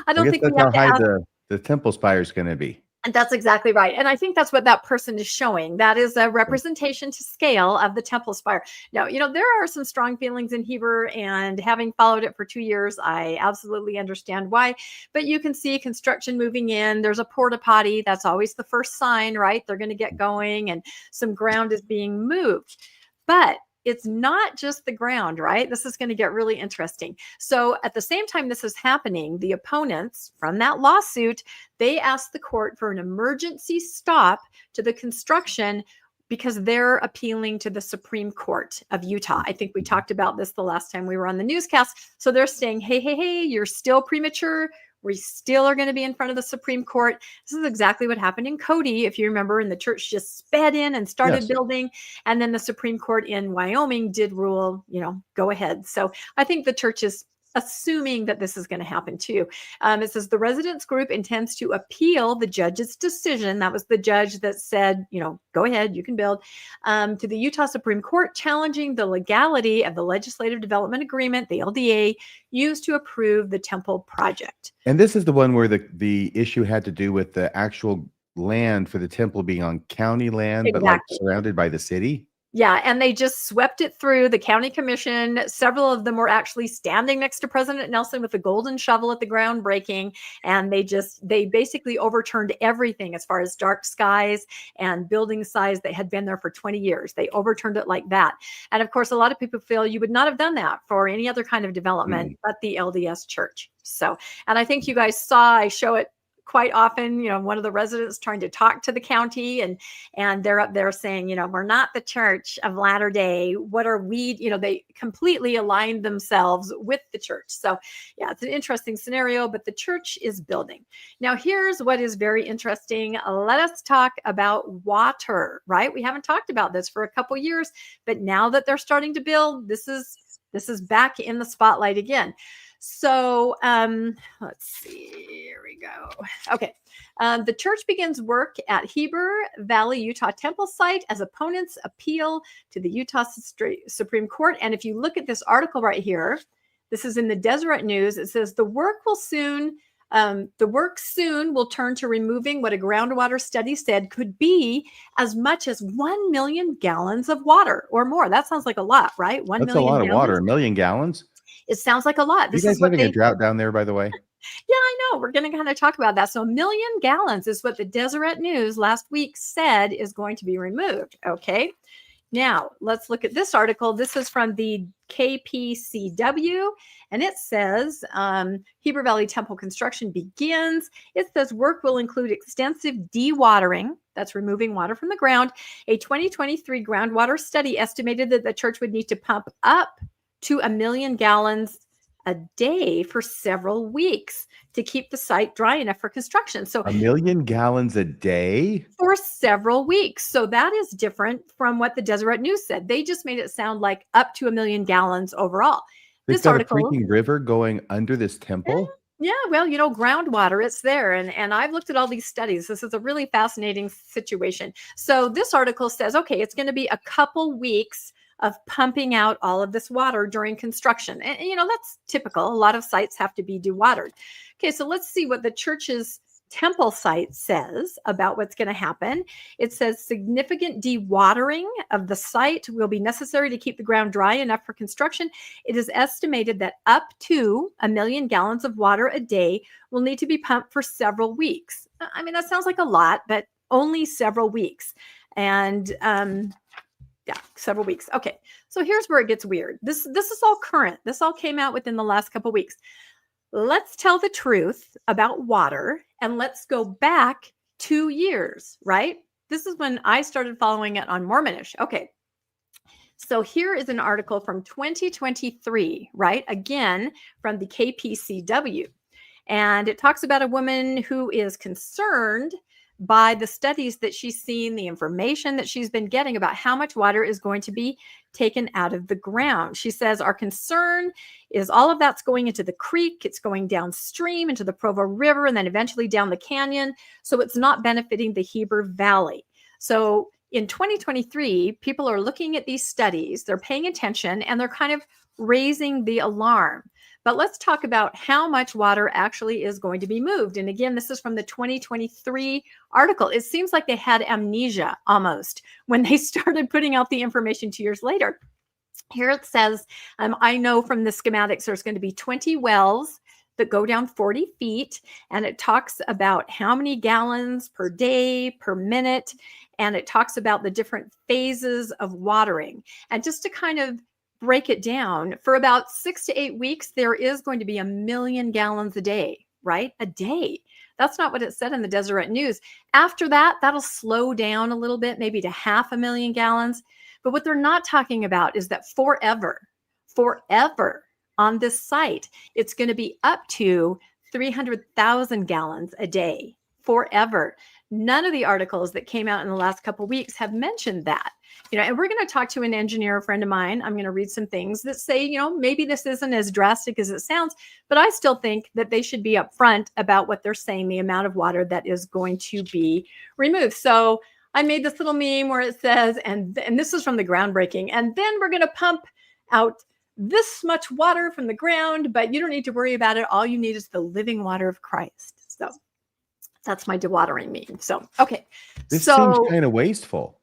I don't think we have to ask. The temple spire is going to be. And that's exactly right. And I think that's what that person is showing. That is a representation to scale of the temple spire. Now, there are some strong feelings in Heber, and having followed it for 2 years, I absolutely understand why. But you can see construction moving in. There's a porta potty. That's always the first sign, right? They're going to get going, and some ground is being moved. But it's not just the ground, right? This is going to get really interesting. So at the same time this is happening, the opponents from that lawsuit, they asked the court for an emergency stop to the construction because they're appealing to the Supreme Court of Utah. I think we talked about this the last time we were on the newscast. So they're saying, hey, you're still premature. We still are going to be in front of the Supreme Court. This is exactly what happened in Cody, if you remember, and the church just sped in and started building. And then the Supreme Court in Wyoming did rule, go ahead. So I think the church is assuming that this is going to happen too. It says the residents group intends to appeal the judge's decision. That was the judge that said, go ahead, you can build, to the Utah Supreme Court, challenging the legality of the Legislative Development Agreement, the LDA, used to approve the temple project. And this is the one where the issue had to do with the actual land for the temple being on county land, but like surrounded by the city. Yeah, and they just swept it through the county commission. Several of them were actually standing next to President Nelson with a golden shovel at the groundbreaking, and they basically overturned everything as far as dark skies and building size that had been there for 20 years. They overturned it like that. And of course, a lot of people feel you would not have done that for any other kind of development but the LDS church. So, and I think you guys saw, I show it quite often, one of the residents trying to talk to the county, and they're up there saying, we're not the Church of Latter-day. What are we? They completely aligned themselves with the church. So yeah, it's an interesting scenario, but the church is building. Now, here's what is very interesting. Let us talk about water, right? We haven't talked about this for a couple years, but now that they're starting to build, this is back in the spotlight again. So let's see, here we go. Okay. The church begins work at Heber Valley, Utah temple site as opponents appeal to the Utah Supreme Court. And if you look at this article right here, this is in the Deseret News. It says the work soon will turn to removing what a groundwater study said could be as much as 1 million gallons of water or more. That sounds like a lot, right? That's a lot of water, 1 million gallons. It sounds like a lot. This you guys having a drought down there, by the way? Yeah, I know. We're going to kind of talk about that. So 1 million gallons is what the Deseret News last week said is going to be removed. Okay. Now, let's look at this article. This is from the KPCW, and it says Heber Valley Temple construction begins. It says work will include extensive dewatering. That's removing water from the ground. A 2023 groundwater study estimated that the church would need to pump up to 1 million gallons a day for several weeks to keep the site dry enough for construction. So 1 million gallons a day? for several weeks. So that is different from what the Deseret News said. They just made it sound like up to 1 million gallons overall. They've This got article, a freaking river going under this temple? yeah, well, groundwater, it's there. And I've looked at all these studies. This is a really fascinating situation. So this article says, okay, it's going to be a couple weeks of pumping out all of this water during construction. And, that's typical. A lot of sites have to be dewatered. Okay, so let's see what the church's temple site says about what's going to happen. It says significant dewatering of the site will be necessary to keep the ground dry enough for construction. It is estimated that up to 1 million gallons of water a day will need to be pumped for several weeks. I mean, that sounds like a lot, but only several weeks. And yeah, several weeks. Okay, so here's where it gets weird. This is all current. This all came out within the last couple of weeks. Let's tell the truth about water, and let's go back 2 years, right? This is when I started following it on Mormonish. Okay, so here is an article from 2023, right? Again, from the KPCW. And it talks about a woman who is concerned by the studies that she's seen, the information that she's been getting about how much water is going to be taken out of the ground. She says, our concern is all of that's going into the creek, it's going downstream into the Provo River, and then eventually down the canyon. So it's not benefiting the Heber Valley. So in 2023, people are looking at these studies, they're paying attention, and they're kind of raising the alarm. But let's talk about how much water actually is going to be moved. And again, this is from the 2023 article. It seems like they had amnesia almost when they started putting out the information 2 years later. Here it says, I know from the schematics, there's going to be 20 wells that go down 40 feet. And it talks about how many gallons per day, per minute. And it talks about the different phases of watering. And just to kind of break it down, for about 6 to 8 weeks, there is going to be 1 million gallons a day, right? A day. That's not what it said in the Deseret News. After that, that'll slow down a little bit, maybe to 500,000 gallons. But what they're not talking about is that forever on this site, it's going to be up to 300,000 gallons a day forever. None of the articles that came out in the last couple of weeks have mentioned that. And we're going to talk to an engineer, a friend of mine. I'm going to read some things that say, maybe this isn't as drastic as it sounds, but I still think that they should be upfront about what they're saying, the amount of water that is going to be removed. So I made this little meme where it says, and this is from the groundbreaking, and then we're going to pump out this much water from the ground, but you don't need to worry about it. All you need is the living water of Christ. So that's my dewatering meme. So, okay. This seems kind of wasteful.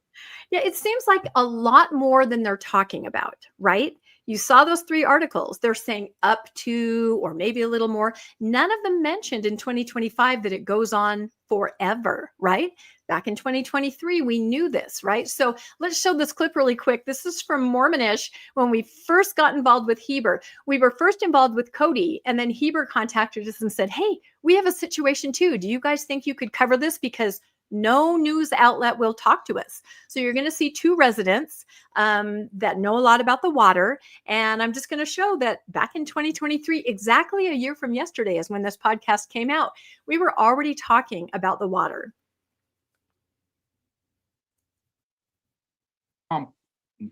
Yeah, it seems like a lot more than they're talking about, right? You saw those 3 articles. They're saying up to, or maybe a little more. None of them mentioned in 2025 that it goes on forever, right? Back in 2023, we knew this, right? So let's show this clip really quick. This is from Mormonish when we first got involved with Heber. We were first involved with Cody, and then Heber contacted us and said, hey, we have a situation too. Do you guys think you could cover this? Because no news outlet will talk to us. So you're going to see 2 residents that know a lot about the water. And I'm just going to show that back in 2023, exactly a year from yesterday is when this podcast came out, we were already talking about the water.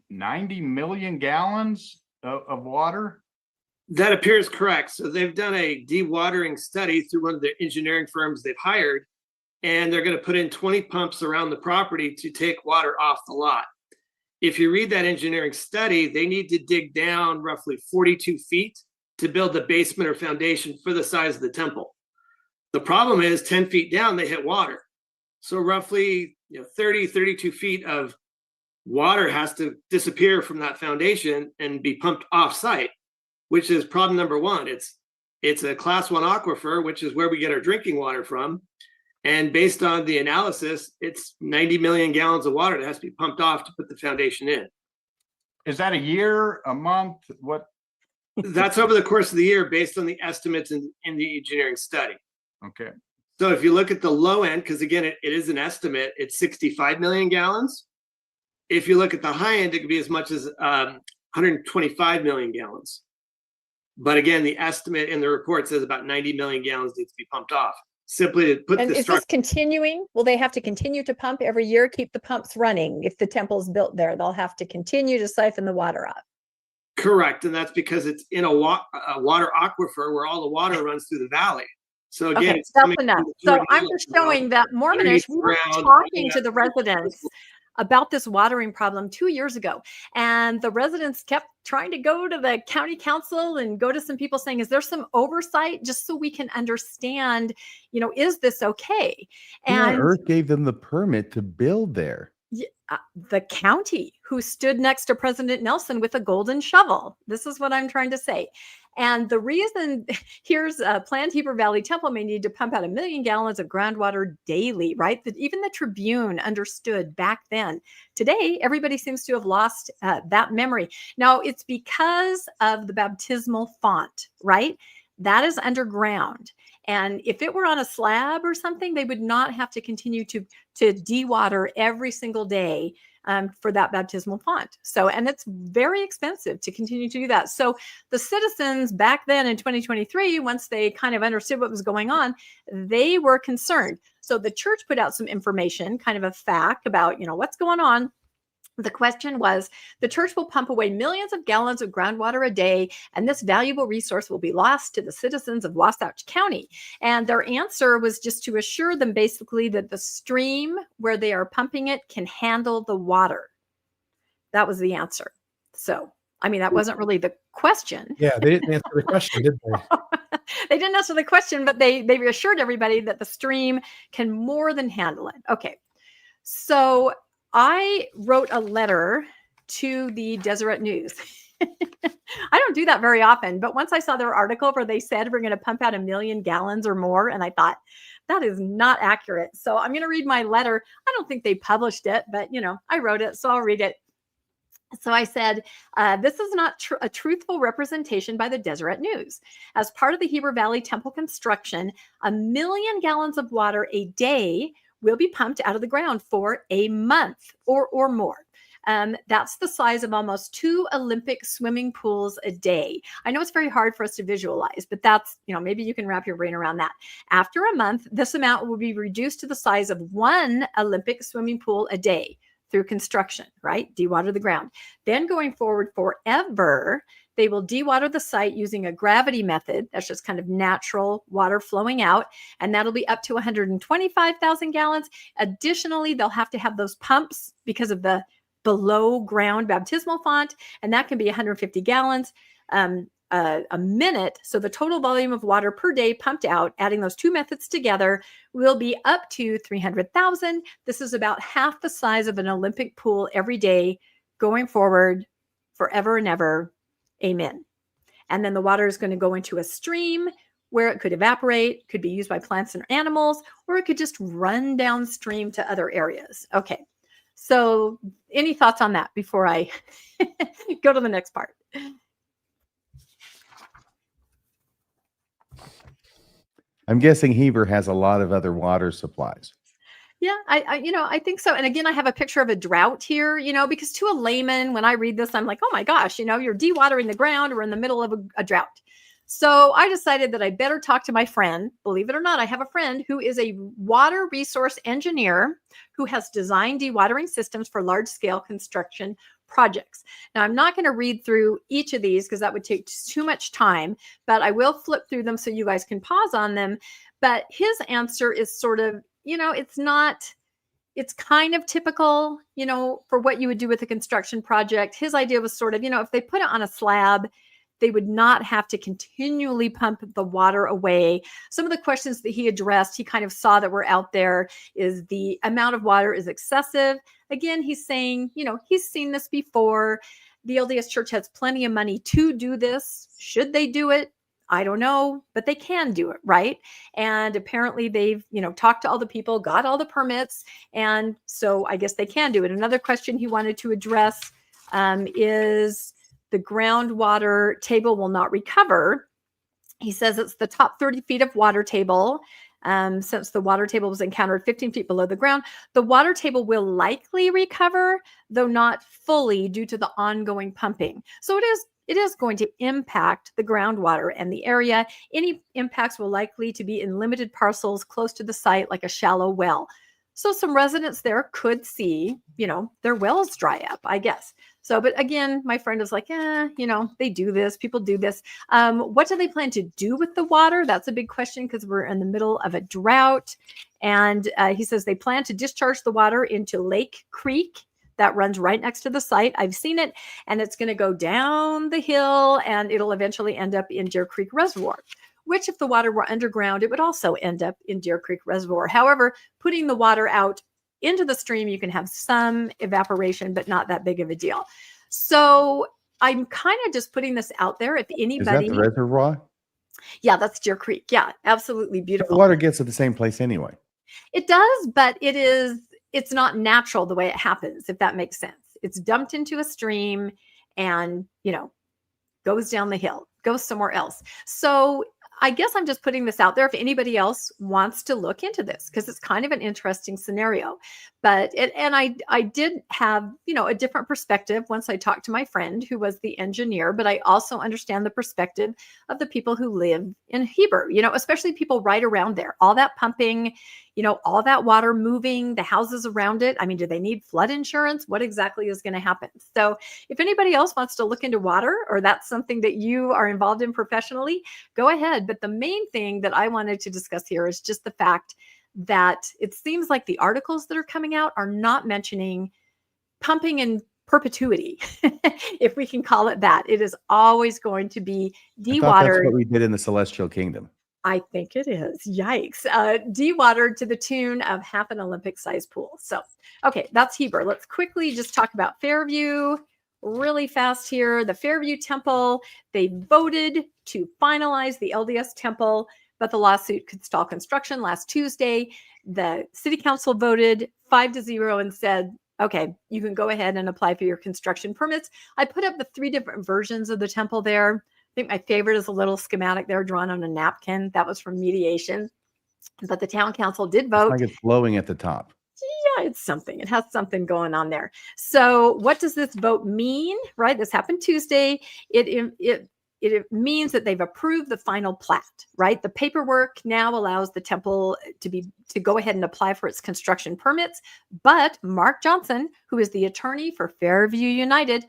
90 million gallons of water? That appears correct. So they've done a dewatering study through one of the engineering firms they've hired, and they're going to put in 20 pumps around the property to take water off the lot. If you read that engineering study, they need to dig down roughly 42 feet to build the basement or foundation for the size of the temple. The problem is 10 feet down, they hit water. So roughly 30, 32 feet of water has to disappear from that foundation and be pumped off site, which is problem number one. It's a class 1 aquifer, which is where we get our drinking water from. And based on the analysis, it's 90 million gallons of water that has to be pumped off to put the foundation in. Is that a year, a month? What? That's over the course of the year based on the estimates in the engineering study. Okay. So if you look at the low end, because again, it is an estimate, it's 65 million gallons. If you look at the high end, it could be as much as 125 million gallons. But again, the estimate in the report says about 90 million gallons needs to be pumped off. Simply to put And the is structure. this continuing? Will they have to continue to pump every year, keep the pumps running? If the temple's built there, they'll have to continue to siphon the water off. Correct. And that's because it's in a water aquifer where all the water runs through the valley. So again, Okay, it's that's coming enough. from the So Jordan I'm Valley, just showing that Mormonish, we were ground, talking yeah. to the residents about this watering problem 2 years ago. And the residents kept trying to go to the county council and go to some people saying, is there some oversight just so we can understand, is this okay? Who on And earth gave them the permit to build there? the county, who stood next to President Nelson with a golden shovel. This is what I'm trying to say. And the reason, here's a planned Heber Valley Temple may need to pump out 1 million gallons of groundwater daily, right? That even the Tribune understood back then. Today, everybody seems to have lost that memory. Now, it's because of the baptismal font, right? That is underground. And if it were on a slab or something, they would not have to continue to dewater every single day for that baptismal font. So, and it's very expensive to continue to do that. So the citizens back then in 2023, once they kind of understood what was going on, they were concerned. So the church put out some information, kind of a fact about, what's going on. The question was, the church will pump away millions of gallons of groundwater a day, and this valuable resource will be lost to the citizens of Wasatch County. And their answer was just to assure them basically that the stream where they are pumping it can handle the water. That was the answer. So, that wasn't really the question. Yeah, they didn't answer the question, did they? They didn't answer the question, but they reassured everybody that the stream can more than handle it. Okay. So I wrote a letter to the Deseret News. I don't do that very often, but once I saw their article where they said we're going to pump out 1 million gallons or more, and I thought that is not accurate. So I'm going to read my letter. I don't think they published it, but I wrote it, so I'll read it. So I said, this is not a truthful representation by the Deseret News. As part of the Heber Valley Temple construction, 1 million gallons of water a day will be pumped out of the ground for a month or more. That's the size of almost 2 Olympic swimming pools a day. I know it's very hard for us to visualize, but that's, maybe you can wrap your brain around that. After a month, this amount will be reduced to the size of 1 Olympic swimming pool a day through construction, right? Dewater the ground. Then going forward forever, they will dewater the site using a gravity method. That's just kind of natural water flowing out. And that'll be up to 125,000 gallons. Additionally, they'll have to have those pumps because of the below ground baptismal font. And that can be 150 gallons a minute. So the total volume of water per day pumped out, adding those two methods together, will be up to 300,000. This is about half the size of an Olympic pool every day going forward forever and ever. Amen. And then the water is going to go into a stream where it could evaporate, could be used by plants and animals, or it could just run downstream to other areas. Okay. So any thoughts on that before I go to the next part? I'm guessing Heber has a lot of other water supplies. Yeah, I think so. And again, I have a picture of a drought here, because to a layman, when I read this, I'm like, oh my gosh, you're dewatering the ground. We're in the middle of a drought. So I decided that I better talk to my friend. Believe it or not, I have a friend who is a water resource engineer who has designed dewatering systems for large scale construction projects. Now, I'm not going to read through each of these because that would take too much time, but I will flip through them so you guys can pause on them. But his answer is sort of, it's kind of typical, for what you would do with a construction project. His idea was sort of, if they put it on a slab, they would not have to continually pump the water away. Some of the questions that he addressed, he kind of saw that were out there, is the amount of water is excessive. Again, he's saying, he's seen this before. The LDS Church has plenty of money to do this. Should they do it? I don't know, but they can do it, right? And apparently they've, talked to all the people, got all the permits, and so I guess they can do it. Another question he wanted to address is the groundwater table will not recover. He says it's the top 30 feet of water table. Since the water table was encountered 15 feet below the ground, the water table will likely recover, though not fully due to the ongoing pumping. So it is it is going to impact the groundwater and the area. Any impacts will likely to be in limited parcels close to the site, like a shallow well. So some residents there could see, their wells dry up, I guess. So, but again, my friend is like, they do this, people do this. What do they plan to do with the water? That's a big question because we're in the middle of a drought. And he says they plan to discharge the water into Lake Creek that runs right next to the site. I've seen it, and it's going to go down the hill and it'll eventually end up in Deer Creek Reservoir, which if the water were underground, it would also end up in Deer Creek Reservoir. However, putting the water out into the stream, you can have some evaporation, but not that big of a deal. So I'm kind of just putting this out there. If anybody, Is that the reservoir? yeah, that's Deer Creek. Yeah, absolutely The beautiful. water gets to the same place anyway. It does, but it's not natural the way it happens, if that makes sense. It's dumped into a stream and, goes down the hill, goes somewhere else. So I guess I'm just putting this out there if anybody else wants to look into this, because it's kind of an interesting scenario. But I did have, a different perspective once I talked to my friend who was the engineer, but I also understand the perspective of the people who live in Heber, especially people right around there. All that pumping, all that water moving, the houses around it. I mean, do they need flood insurance? What exactly is going to happen? So if anybody else wants to look into water, or that's something that you are involved in professionally, go ahead. But the main thing that I wanted to discuss here is just the fact that it seems like the articles that are coming out are not mentioning pumping in perpetuity, if we can call it that. It is always going to be I thought that's dewatered. what we did in the Celestial Kingdom. I think it is. Yikes. Dewatered to the tune of half an Olympic-sized pool. So, okay, that's Heber. Let's quickly just talk about Fairview really fast here. The Fairview Temple, they voted to finalize the LDS temple, but the lawsuit could stall construction last Tuesday. The city council voted 5-0 and said, okay, you can go ahead and apply for your construction permits. I put up the 3 different versions of the temple there. I think my favorite is a little schematic there drawn on a napkin. That was from mediation. But the town council did vote. It's like it's glowing at the top. Yeah, it's something. It has something going on there. So what does this vote mean, right? This happened Tuesday. It means that they've approved the final plat, right? The paperwork now allows the temple to go ahead and apply for its construction permits. But Mark Johnson, who is the attorney for Fairview United,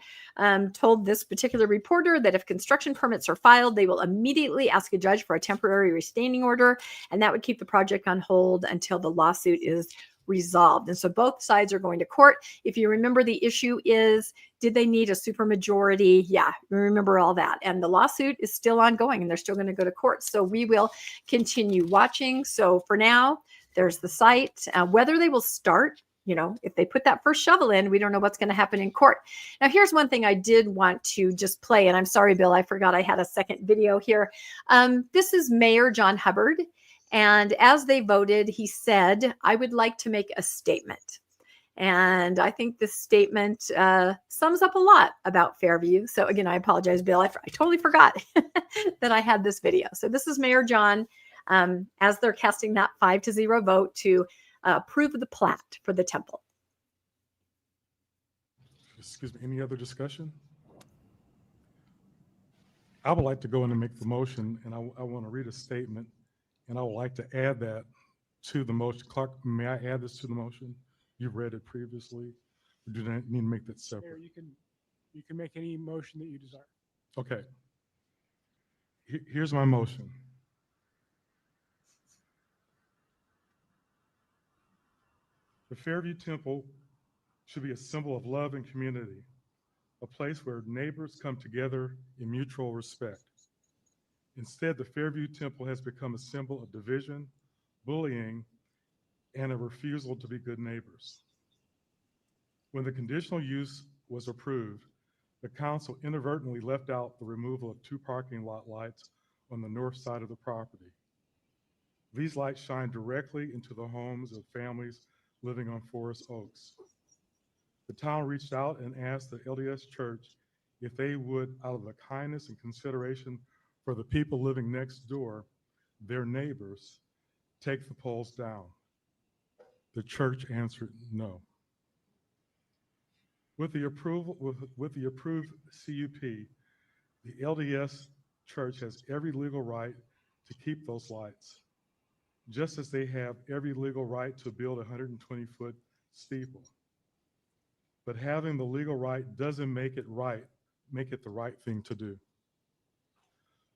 told this particular reporter that if construction permits are filed, they will immediately ask a judge for a temporary restraining order, and that would keep the project on hold until the lawsuit is resolved. And so both sides are going to court. If you remember, the issue is, did they need a supermajority? Yeah, remember all that. And the lawsuit is still ongoing, and they're still going to go to court. So we will continue watching. So for now, there's the site. Whether they will start, if they put that first shovel in, we don't know what's going to happen in court. Now, here's one thing I did want to just play, and I'm sorry, Bill, I forgot I had a second video here. This is Mayor John Hubbard. And as they voted, he said, I would like to make a statement. And I think this statement sums up a lot about Fairview. So again, I apologize, Bill. I totally forgot that I had this video. So this is Mayor John as they're casting that 5-0 vote to approve of the plat for the temple. Excuse me, any other discussion? I would like to go in and make the motion, and I want to read a statement, and I would like to add that to the motion. Clark, may I add this to the motion? You've read it previously. Or do I need to make that separate? Sure, you can make any motion that you desire. Okay. Here's my motion. The Fairview Temple should be a symbol of love and community, a place where neighbors come together in mutual respect. Instead, the Fairview Temple has become a symbol of division, bullying, and a refusal to be good neighbors. When the conditional use was approved, the council inadvertently left out the removal of 2 parking lot lights on the north side of the property. These lights shine directly into the homes of families living on Forest Oaks. The town reached out and asked the LDS Church if they would, out of the kindness and consideration for the people living next door, their neighbors, take the poles down. The church answered no. With the approved CUP, The LDS church has every legal right to keep those lights, just as they have every legal right to build a 120-foot steeple. But having the legal right doesn't make it the right thing to do.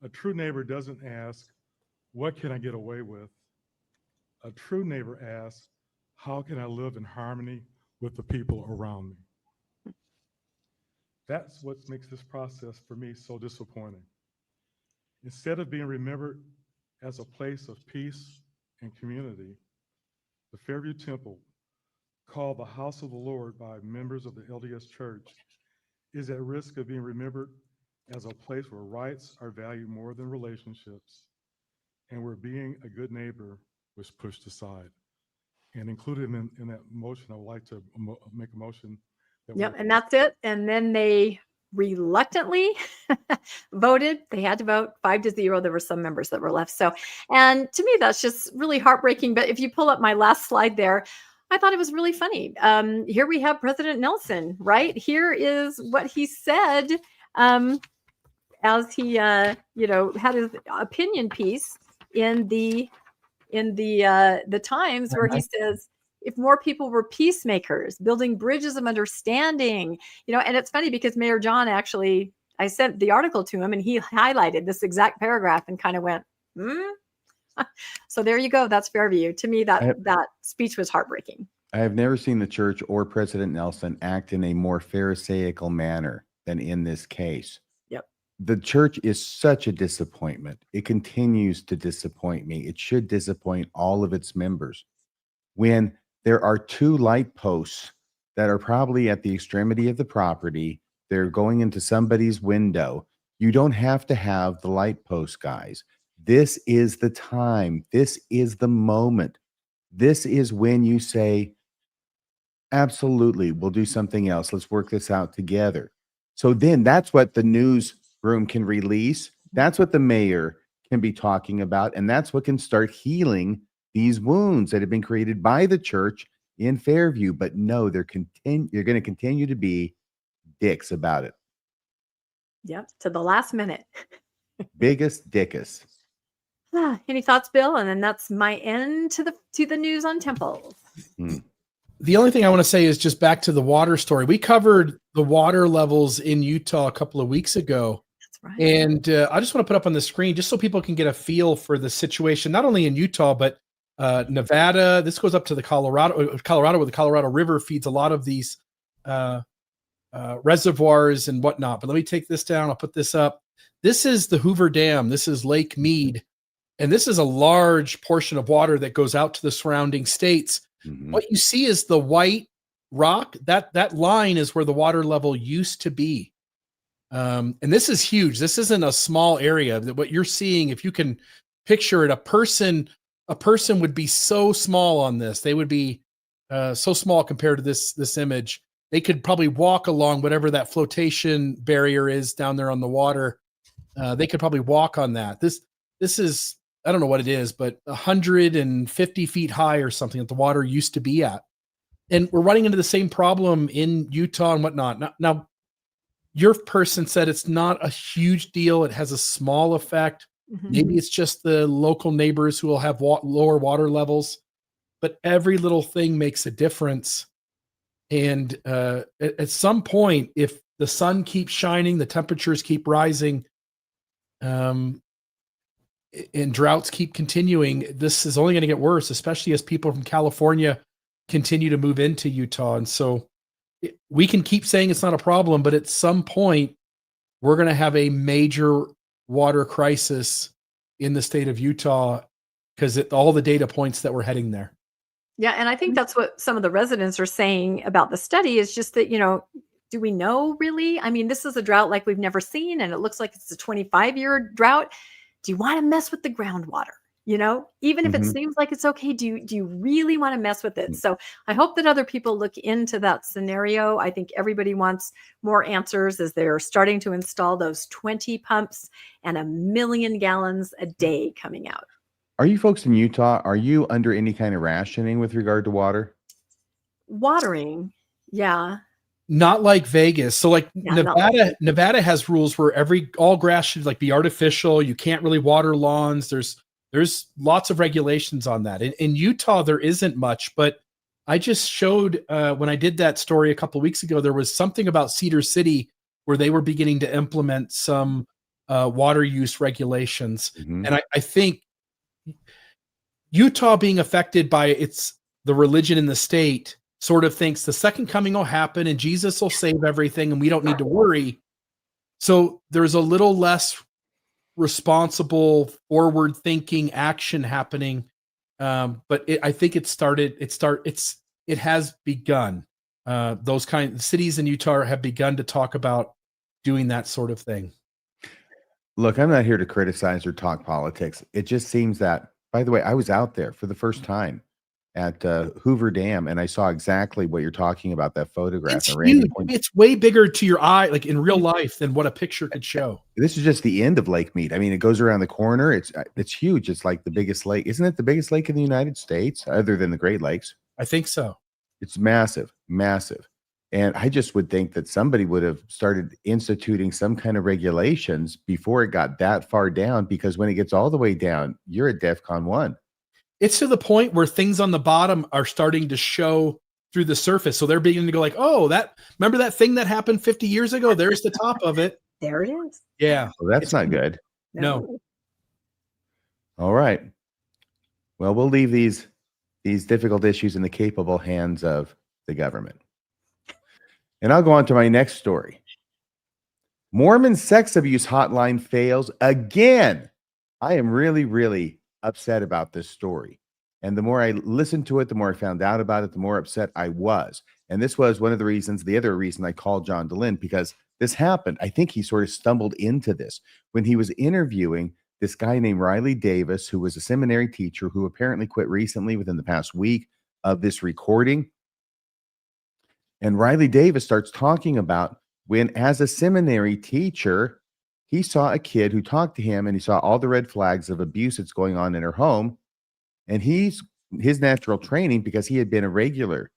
A true neighbor doesn't ask, what can I get away with? A true neighbor asks, how can I live in harmony with the people around me? That's what makes this process for me so disappointing. Instead of being remembered as a place of peace and community, the Fairview Temple, called the House of the Lord by members of the LDS Church, is at risk of being remembered as a place where rights are valued more than relationships, and where being a good neighbor was pushed aside. And included in that motion, I would like to make a motion. Yep, and that's it. And then they reluctantly voted. They had to vote 5-0. There were some members that were left. So, and to me, that's just really heartbreaking. But if you pull up my last slide there, I thought it was really funny. Here we have President Nelson, right? Here is what he said as he, had his opinion piece in the Times, where he says, if more people were peacemakers, building bridges of understanding, and it's funny because Mayor John actually, I sent the article to him and he highlighted this exact paragraph and kind of went, So there you go. That's Fairview. To me, that speech was heartbreaking. I have never seen the church or President Nelson act in a more pharisaical manner than in this case. Yep. The church is such a disappointment. It continues to disappoint me. It should disappoint all of its members. When there are 2 light posts that are probably at the extremity of the property, they're going into somebody's window. You don't have to have the light posts, guys. This is the time. This is the moment. This is when you say, absolutely, we'll do something else. Let's work this out together. So then that's what the newsroom can release. That's what the mayor can be talking about. And that's what can start healing these wounds that have been created by the church in Fairview. But no, you're going to continue to be dicks about it. Yep. To the last minute. Biggest dickus. Any thoughts, Bill? And then that's my end to the news on temples. The only thing I want to say is just back to the water story. We covered the water levels in Utah a couple of weeks ago. That's right. And I just want to put up on the screen just so people can get a feel for the situation, not only in Utah, but Nevada. This goes up to the Colorado, where the Colorado River feeds a lot of these reservoirs and whatnot. But let me take this down. I'll put this up. This is the Hoover Dam. This is Lake Mead. And this is a large portion of water that goes out to the surrounding states. Mm-hmm. What you see is the white rock. That line is where the water level used to be. And this is huge. This isn't a small area. What you're seeing, if you can picture it, a person would be so small on this. They would be so small compared to this image. They could probably walk along whatever that flotation barrier is down there on the water. They could probably walk on that. This is, I don't know what it is, but 150 feet high or something that the water used to be at. And we're running into the same problem in Utah and whatnot. Now, your person said it's not a huge deal. It has a small effect. Mm-hmm. Maybe it's just the local neighbors who will have lower water levels, but every little thing makes a difference. And at some point, if the sun keeps shining, the temperatures keep rising, and droughts keep continuing, this is only going to get worse, especially as people from California continue to move into Utah. And so we can keep saying it's not a problem, but at some point we're going to have a major water crisis in the state of Utah because all the data points that we're heading there. Yeah. And I think that's what some of the residents are saying about the study is just that, do we know really? I mean, this is a drought like we've never seen, and it looks like it's a 25-year drought. Do you want to mess with the groundwater? Even if it seems like it's okay, do you really want to mess with it? So I hope that other people look into that scenario. I think everybody wants more answers as they're starting to install those 20 pumps and 1 million gallons a day coming out. Are you folks in Utah, are you under any kind of rationing with regard to water? Watering, yeah. Not like Vegas. So like Yeah, not like Nevada has rules where all grass should like be artificial. You can't really water lawns. There's lots of regulations on that. In Utah, there isn't much, but I just showed when I did that story a couple of weeks ago, there was something about Cedar City where they were beginning to implement some water use regulations. Mhm. And I think Utah being affected by the religion in the state sort of thinks the second coming will happen and Jesus will save everything and we don't need to worry. So there's a little less responsible, forward-thinking action happening. But I think it has begun. Those kind of cities in Utah have begun to talk about doing that sort of thing. Look, I'm not here to criticize or talk politics. It just seems that, by the way, I was out there for the first time at Hoover Dam, and I saw exactly what you're talking about, that photograph. It's And Randy huge. pointed- It's way bigger to your eye, like in real life, than what a picture could show. This is just the end of Lake Mead. I mean, it goes around the corner. It's huge. It's like the biggest lake. Isn't it the biggest lake in the United States, other than the Great Lakes? I think so. It's massive, massive. And I just would think that somebody would have started instituting some kind of regulations before it got that far down, because when it gets all the way down, you're at DEFCON 1. It's to the point where things on the bottom are starting to show through the surface. So they're beginning to go like, oh, remember that thing that happened 50 years ago? There's the top of it. There it is. Yeah. Well, that's not good. No. All right. Well, we'll leave these difficult issues in the capable hands of the government. And I'll go on to my next story. Mormon sex abuse hotline fails again. I am really, really upset about this story. And the more I listened to it, the more I found out about it, the more upset I was. And this was one of the reasons, the other reason I called John DeLynn, because this happened. I think he sort of stumbled into this when he was interviewing this guy named Riley Davis, who was a seminary teacher who apparently quit recently within the past week of this recording. And Riley Davis starts talking about when, as a seminary teacher, he saw a kid who talked to him and he saw all the red flags of abuse that's going on in her home. And his natural training, because he had been a regular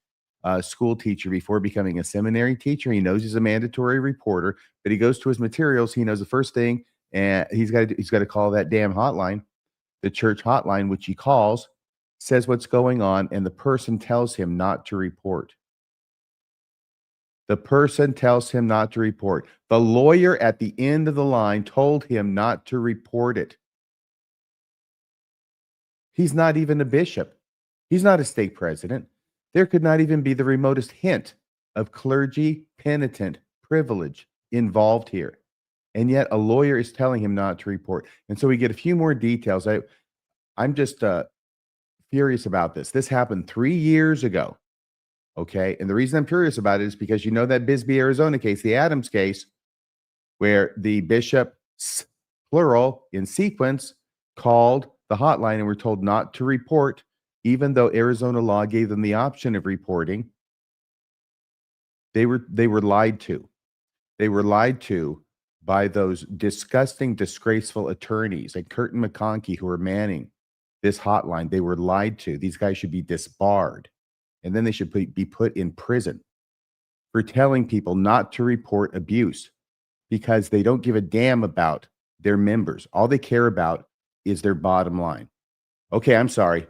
school teacher before becoming a seminary teacher, he knows he's a mandatory reporter, but he goes to his materials. He knows the first thing, and he's got to call that damn hotline, the church hotline, which he calls, says what's going on, and the person tells him not to report. The person tells him not to report. The lawyer at the end of the line told him not to report it. He's not even a bishop. He's not a stake president. There could not even be the remotest hint of clergy penitent privilege involved here. And yet a lawyer is telling him not to report. And so we get a few more details. I'm just furious about this. This happened 3 years ago. Okay. And the reason I'm curious about it is because you know that Bisbee, Arizona case, the Adams case, where the bishops, plural in sequence, called the hotline and were told not to report, even though Arizona law gave them the option of reporting. They were lied to. They were lied to by those disgusting, disgraceful attorneys like Curtin McConkie who were manning this hotline. They were lied to. These guys should be disbarred. And then they should be put in prison for telling people not to report abuse, because they don't give a damn about their members. All they care about is their bottom line. Okay, I'm sorry.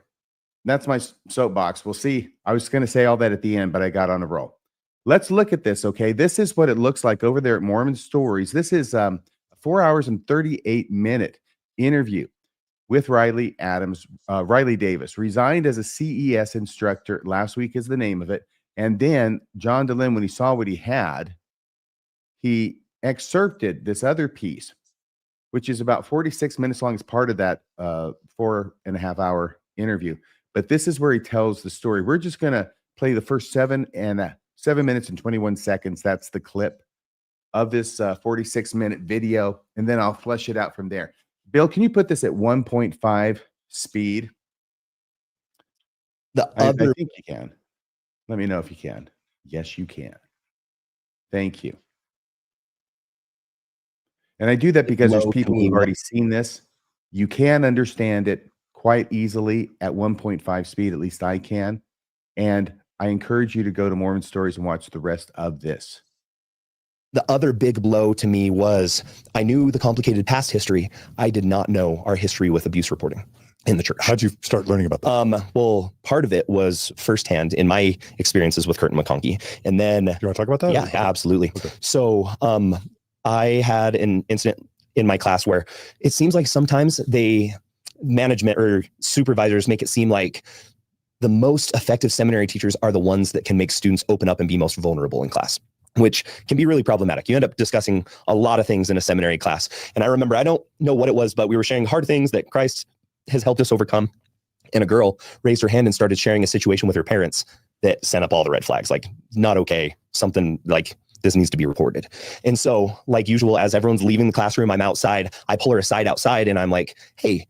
That's my soapbox. We'll see. I was going to say all that at the end, but I got on a roll. Let's look at this, okay? This is what it looks like over there at Mormon Stories. This is a 4 hours and 38-minute interview with Riley Davis. Resigned as a CES instructor. Last week is the name of it. And then John DeLynn, when he saw what he had, he excerpted this other piece, which is about 46 minutes long as part of that 4.5-hour interview. But this is where he tells the story. We're just going to play the first 7 minutes and 21 seconds. That's the clip of this 46-minute video. And then I'll flesh it out from there. Bill, can you put this at 1.5 speed? I think you can. Let me know if you can. Yes, you can. Thank you. And I do that because there's people who've already seen this. You can understand it quite easily at 1.5 speed, at least I can. And I encourage you to go to Mormon Stories and watch the rest of this. The other big blow to me was I knew the complicated past history. I did not know our history with abuse reporting in the church. How'd you start learning about that? Well, part of it was firsthand in my experiences with Curtin McConkie. And then, You want to talk about that? yeah, absolutely. Okay. So I had an incident in my class where it seems like sometimes management or supervisors make it seem like the most effective seminary teachers are the ones that can make students open up and be most vulnerable in class, which can be really problematic. You end up discussing a lot of things in a seminary class. And I remember, I don't know what it was, but we were sharing hard things that Christ has helped us overcome. And a girl raised her hand and started sharing a situation with her parents that sent up all the red flags, like not okay, something like this needs to be reported. And so like usual, as everyone's leaving the classroom, I'm outside, I pull her aside outside and I'm like, hey,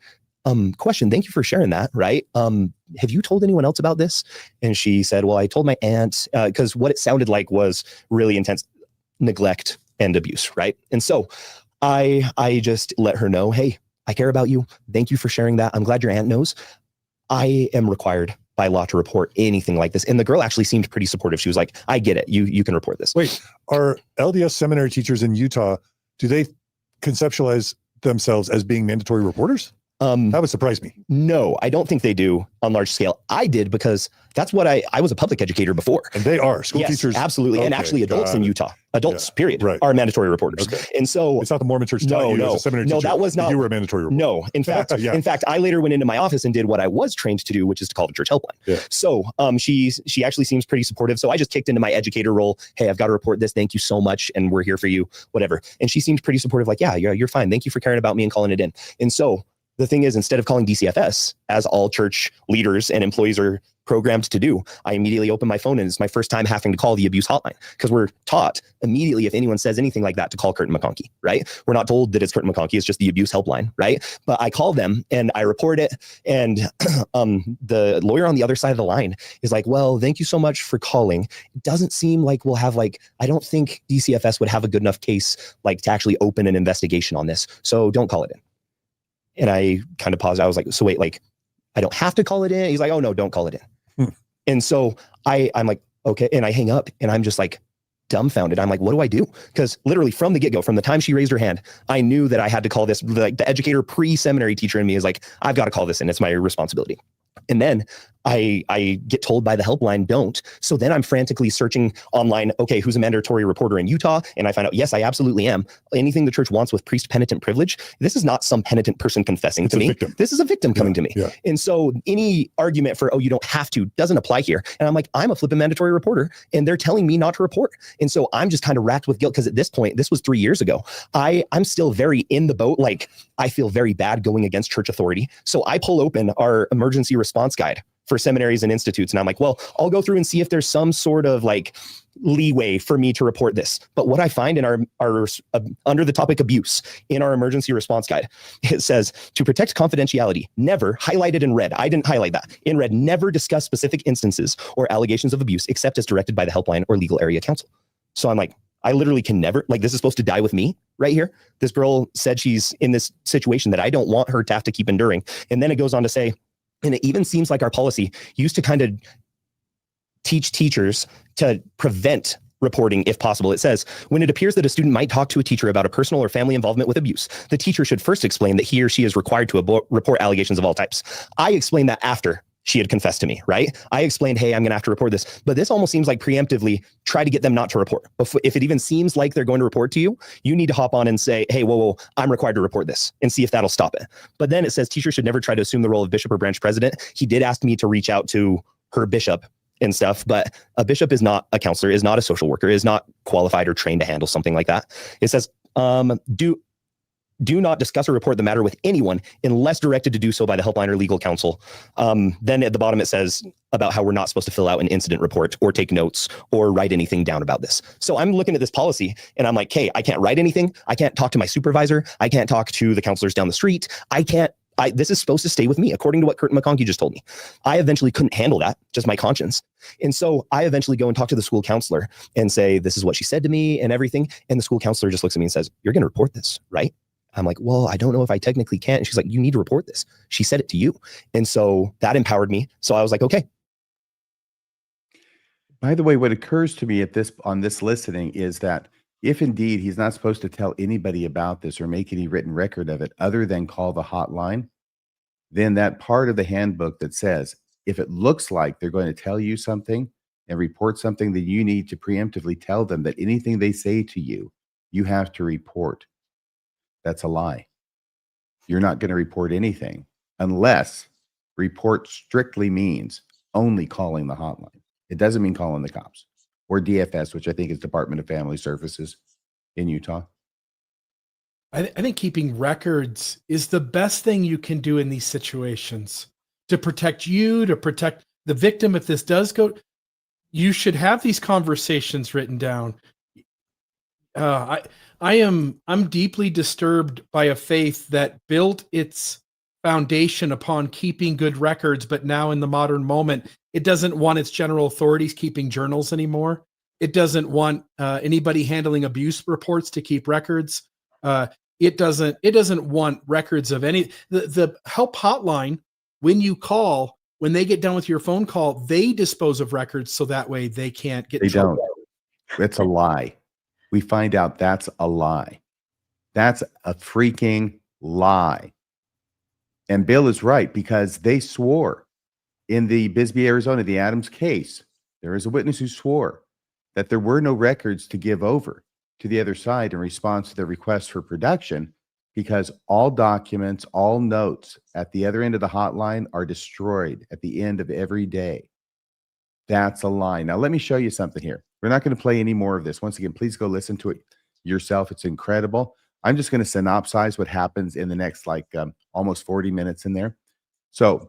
question, thank you for sharing that, right? Have you told anyone else about this? And she said, well, I told my aunt, because what it sounded like was really intense neglect and abuse, right? And so I just let her know, hey, I care about you. Thank you for sharing that. I'm glad your aunt knows. I am required by law to report anything like this. And the girl actually seemed pretty supportive. She was like, I get it. You can report this. Wait, are LDS seminary teachers in Utah, do they conceptualize themselves as being mandatory reporters? That would surprise me. No, I don't think they do on large scale. I did because that's what I was a public educator before. And they are school Yes, teachers. absolutely. And Okay, actually adults got in it. Utah, adults, period, right. are mandatory reporters. Okay. And so It's not the Mormon church taught you as a seminary teacher. that was not. You were a mandatory reporter. No, in fact, Yeah. in fact, I later went into my office and did what I was trained to do, which is to call the church helpline. Yeah. So she actually seems pretty supportive. So I just kicked into my educator role. Hey, I've got to report this. Thank you so much. And we're here for you, whatever. And she seemed pretty supportive. Like, yeah, you're fine. Thank you for caring about me and calling it in. And so the thing is, instead of calling DCFS, as all church leaders and employees are programmed to do, I immediately open my phone and it's my first time having to call the abuse hotline because we're taught immediately if anyone says anything like that to call Curtin McConkie, right? We're not told that it's Curtin McConkie, it's just the abuse helpline, right? But I call them and I report it and the lawyer on the other side of the line is like, well, thank you so much for calling. It doesn't seem like we'll have I don't think DCFS would have a good enough case to actually open an investigation on this. So don't call it in. And I kind of paused. I was like, so wait, I don't have to call it in? He's like, oh no, don't call it in. And so I'm like, okay. And I hang up and I'm just like dumbfounded. I'm like, what do I do? Because literally from the get-go, from the time she raised her hand, I knew that I had to call this. Like the educator pre-seminary teacher in me is like, I've got to call this in. It's my responsibility. And then I get told by the helpline, don't. So then I'm frantically searching online, okay, who's a mandatory reporter in Utah? And I find out, yes, I absolutely am. Anything the church wants with priest penitent privilege, this is not some penitent person confessing to me. Victim. This is a victim coming to me. Yeah. And so any argument for, oh, you don't have to, doesn't apply here. And I'm like, I'm a flipping mandatory reporter and they're telling me not to report. And so I'm just kind of racked with guilt because at this point, this was 3 years ago. I'm still very in the boat. Like I feel very bad going against church authority. So I pull open our emergency response guide for seminaries and institutes. And I'm like, well, I'll go through and see if there's some sort of leeway for me to report this. But what I find in our under the topic abuse in our emergency response guide, it says to protect confidentiality, never highlighted in red. I didn't highlight that in red, never discuss specific instances or allegations of abuse except as directed by the helpline or legal area counsel. So I'm like, I literally can never, this is supposed to die with me right here. This girl said she's in this situation that I don't want her to have to keep enduring. And then it goes on to say, and it even seems like our policy used to kind of teach teachers to prevent reporting if possible. It says, when it appears that a student might talk to a teacher about a personal or family involvement with abuse, the teacher should first explain that he or she is required to report allegations of all types. I explained that after she had confessed to me, right? I explained, hey, I'm going to have to report this. But this almost seems like preemptively try to get them not to report. If it even seems like they're going to report to you, you need to hop on and say, hey, whoa, I'm required to report this and see if that'll stop it. But then it says teachers should never try to assume the role of bishop or branch president. He did ask me to reach out to her bishop and stuff, but a bishop is not a counselor, is not a social worker, is not qualified or trained to handle something like that. It says, do not discuss or report the matter with anyone unless directed to do so by the helpline or legal counsel. Then at the bottom, it says about how we're not supposed to fill out an incident report or take notes or write anything down about this. So I'm looking at this policy and I'm like, hey, I can't write anything. I can't talk to my supervisor. I can't talk to the counselors down the street. This is supposed to stay with me, according to what Curtin McConkie just told me. I eventually couldn't handle that, just my conscience. And so I eventually go and talk to the school counselor and say, this is what she said to me and everything. And the school counselor just looks at me and says, you're going to report this, right? I'm like, well, I don't know if I technically can. And she's like, you need to report this. She said it to you. And so that empowered me. So I was like, okay. By the way, what occurs to me on this listening is that if indeed he's not supposed to tell anybody about this or make any written record of it other than call the hotline, then that part of the handbook that says if it looks like they're going to tell you something and report something, then you need to preemptively tell them that anything they say to you, you have to report. That's a lie. You're not going to report anything unless report strictly means only calling the hotline. It doesn't mean calling the cops or DFS, which I think is Department of Family Services in Utah. I think keeping records is the best thing you can do in these situations to protect you, to protect the victim. If this does go, you should have these conversations written down. I'm deeply disturbed by a faith that built its foundation upon keeping good records, but now in the modern moment, it doesn't want its general authorities keeping journals anymore. It doesn't want anybody handling abuse reports to keep records. It doesn't want records of any. The help hotline, when you call, when they get done with your phone call, they dispose of records so that way they can't get. They don't. It's a lie. We find out that's a lie. That's a freaking lie. And Bill is right, because they swore in the Bisbee, Arizona, the Adams case. There is a witness who swore that there were no records to give over to the other side in response to their request for production, because all documents, all notes at the other end of the hotline are destroyed at the end of every day. That's a lie. Now, let me show you something here. We're not going to play any more of this. Once again, please go listen to it yourself. It's incredible. I'm just going to synopsize what happens in the next almost 40 minutes in there. So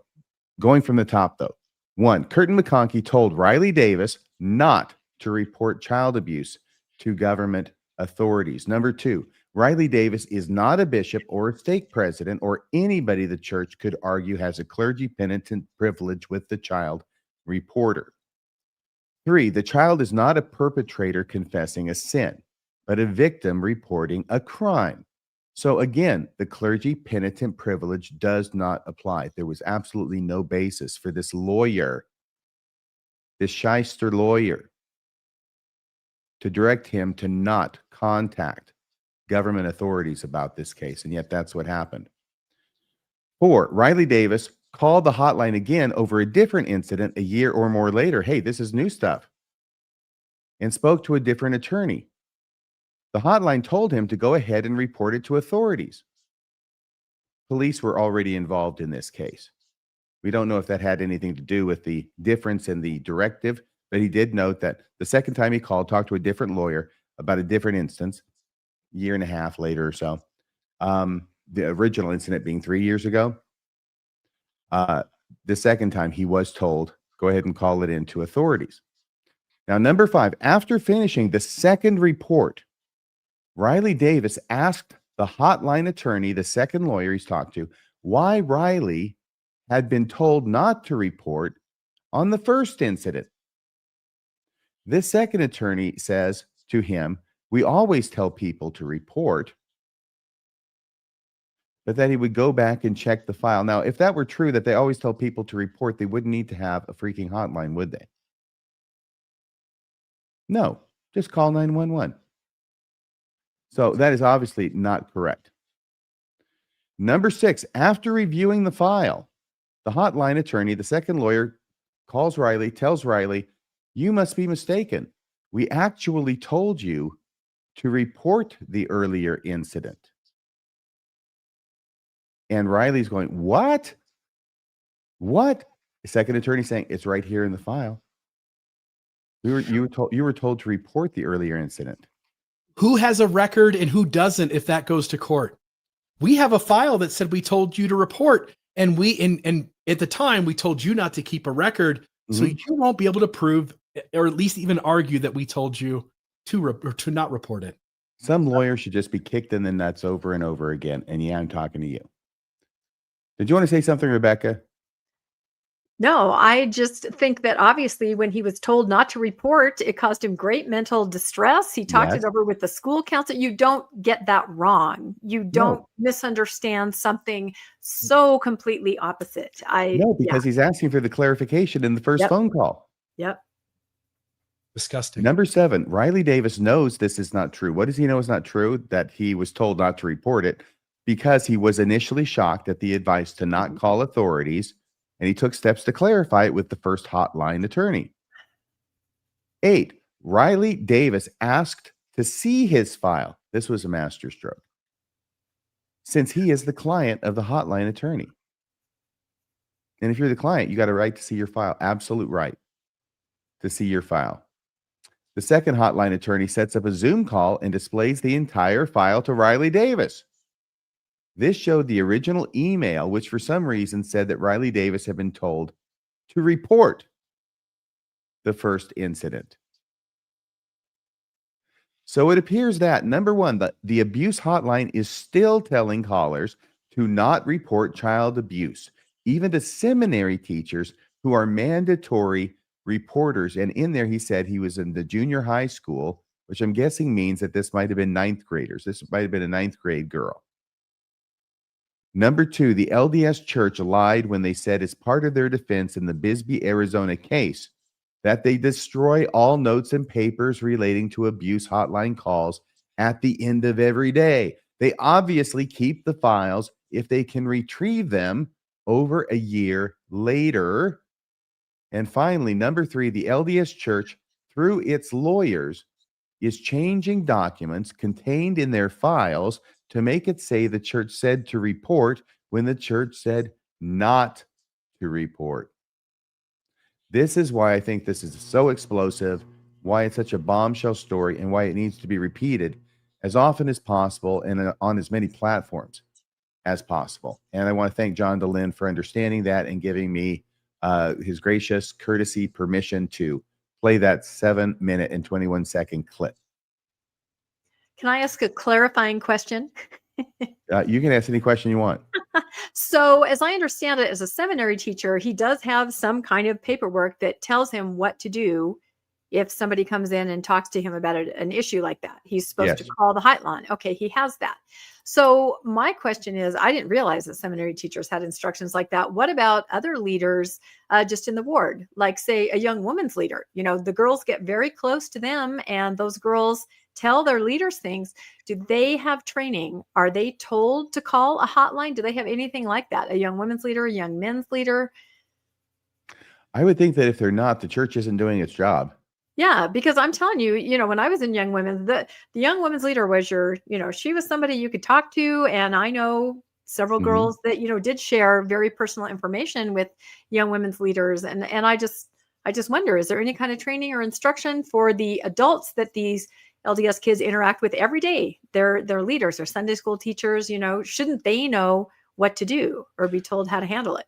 going from the top, though. 1, Curtin McConkie told Riley Davis not to report child abuse to government authorities. Number 2, Riley Davis is not a bishop or a stake president or anybody the church could argue has a clergy penitent privilege with the child reporter. 3, the child is not a perpetrator confessing a sin, but a victim reporting a crime. So again, the clergy penitent privilege does not apply. There was absolutely no basis for this lawyer, this shyster lawyer, to direct him to not contact government authorities about this case. And yet that's what happened. 4, Riley Davis called the hotline again over a different incident a year or more later. Hey, this is new stuff. And spoke to a different attorney. The hotline told him to go ahead and report it to authorities. Police were already involved in this case. We don't know if that had anything to do with the difference in the directive, but he did note that the second time he called, talked to a different lawyer about a different instance, a year and a half later or so. The original incident being 3 years ago. The second time he was told, go ahead and call it in to authorities. Now, number 5, after finishing the second report, Riley Davis asked the hotline attorney, the second lawyer he's talked to, why Riley had been told not to report on the first incident. This second attorney says to him, we always tell people to report, but that he would go back and check the file. Now, if that were true, that they always tell people to report, they wouldn't need to have a freaking hotline, would they? No, just call 911. So that is obviously not correct. Number 6, after reviewing the file, the hotline attorney, the second lawyer, calls Riley, tells Riley, you must be mistaken. We actually told you to report the earlier incident. And Riley's going, what? What? The second attorney saying, it's right here in the file. You were told to report the earlier incident. Who has a record and who doesn't if that goes to court? We have a file that said we told you to report, and and at the time we told you not to keep a record, so you won't be able to prove or at least even argue that we told you to not report it. Some lawyer should just be kicked in the nuts over and over again. And yeah, I'm talking to you. Did you want to say something, Rebecca? No, I just think that obviously when he was told not to report, it caused him great mental distress. He talked it over with the school council. You don't get that wrong. You don't misunderstand something so completely opposite. No, because he's asking for the clarification in the first phone call. Yep. Disgusting. Number 7, Riley Davis knows this is not true. What does he know is not true? That he was told not to report it because he was initially shocked at the advice to not call authorities, and he took steps to clarify it with the first hotline attorney. 8, Riley Davis asked to see his file. This was a masterstroke, since he is the client of the hotline attorney. And if you're the client, you got a right to see your file. Absolute right to see your file. The second hotline attorney sets up a Zoom call and displays the entire file to Riley Davis. This showed the original email, which for some reason said that Riley Davis had been told to report the first incident. So it appears that, number 1, the abuse hotline is still telling callers to not report child abuse, even to seminary teachers who are mandatory reporters. And in there, he said he was in the junior high school, which I'm guessing means that this might have been 9th graders. This might have been a 9th grade girl. Number 2, the LDS Church lied when they said, as part of their defense in the Bisbee, Arizona case, that they destroy all notes and papers relating to abuse hotline calls at the end of every day. They obviously keep the files if they can retrieve them over a year later. And finally, number 3, the LDS Church, through its lawyers, is changing documents contained in their files to make it say the church said to report when the church said not to report. This is why I think this is so explosive, why it's such a bombshell story, and why it needs to be repeated as often as possible and on as many platforms as possible. And I want to thank John DeLynn for understanding that and giving me his gracious courtesy permission to play that 7-minute and 21-second clip. Can I ask a clarifying question? You can ask any question you want. So as I understand it, as a seminary teacher, he does have some kind of paperwork that tells him what to do if somebody comes in and talks to him about an issue like that. He's supposed to call the hotline. Okay, he has that. So my question is, I didn't realize that seminary teachers had instructions like that. What about other leaders just in the ward? Like, say, a young woman's leader. You know, the girls get very close to them, and those girls tell their leaders things. Do they have training? Are they told to call a hotline? Do they have anything like that? A young women's leader, a young men's leader? I would think that if they're not, the church isn't doing its job. Yeah, because I'm telling you, you know, when I was in young women, the young women's leader was your, you know, she was somebody you could talk to. And I know several girls that, you know, did share very personal information with young women's leaders. And I just wonder, is there any kind of training or instruction for the adults that these LDS kids interact with every day? Their leaders, their Sunday school teachers, you know, shouldn't they know what to do or be told how to handle it?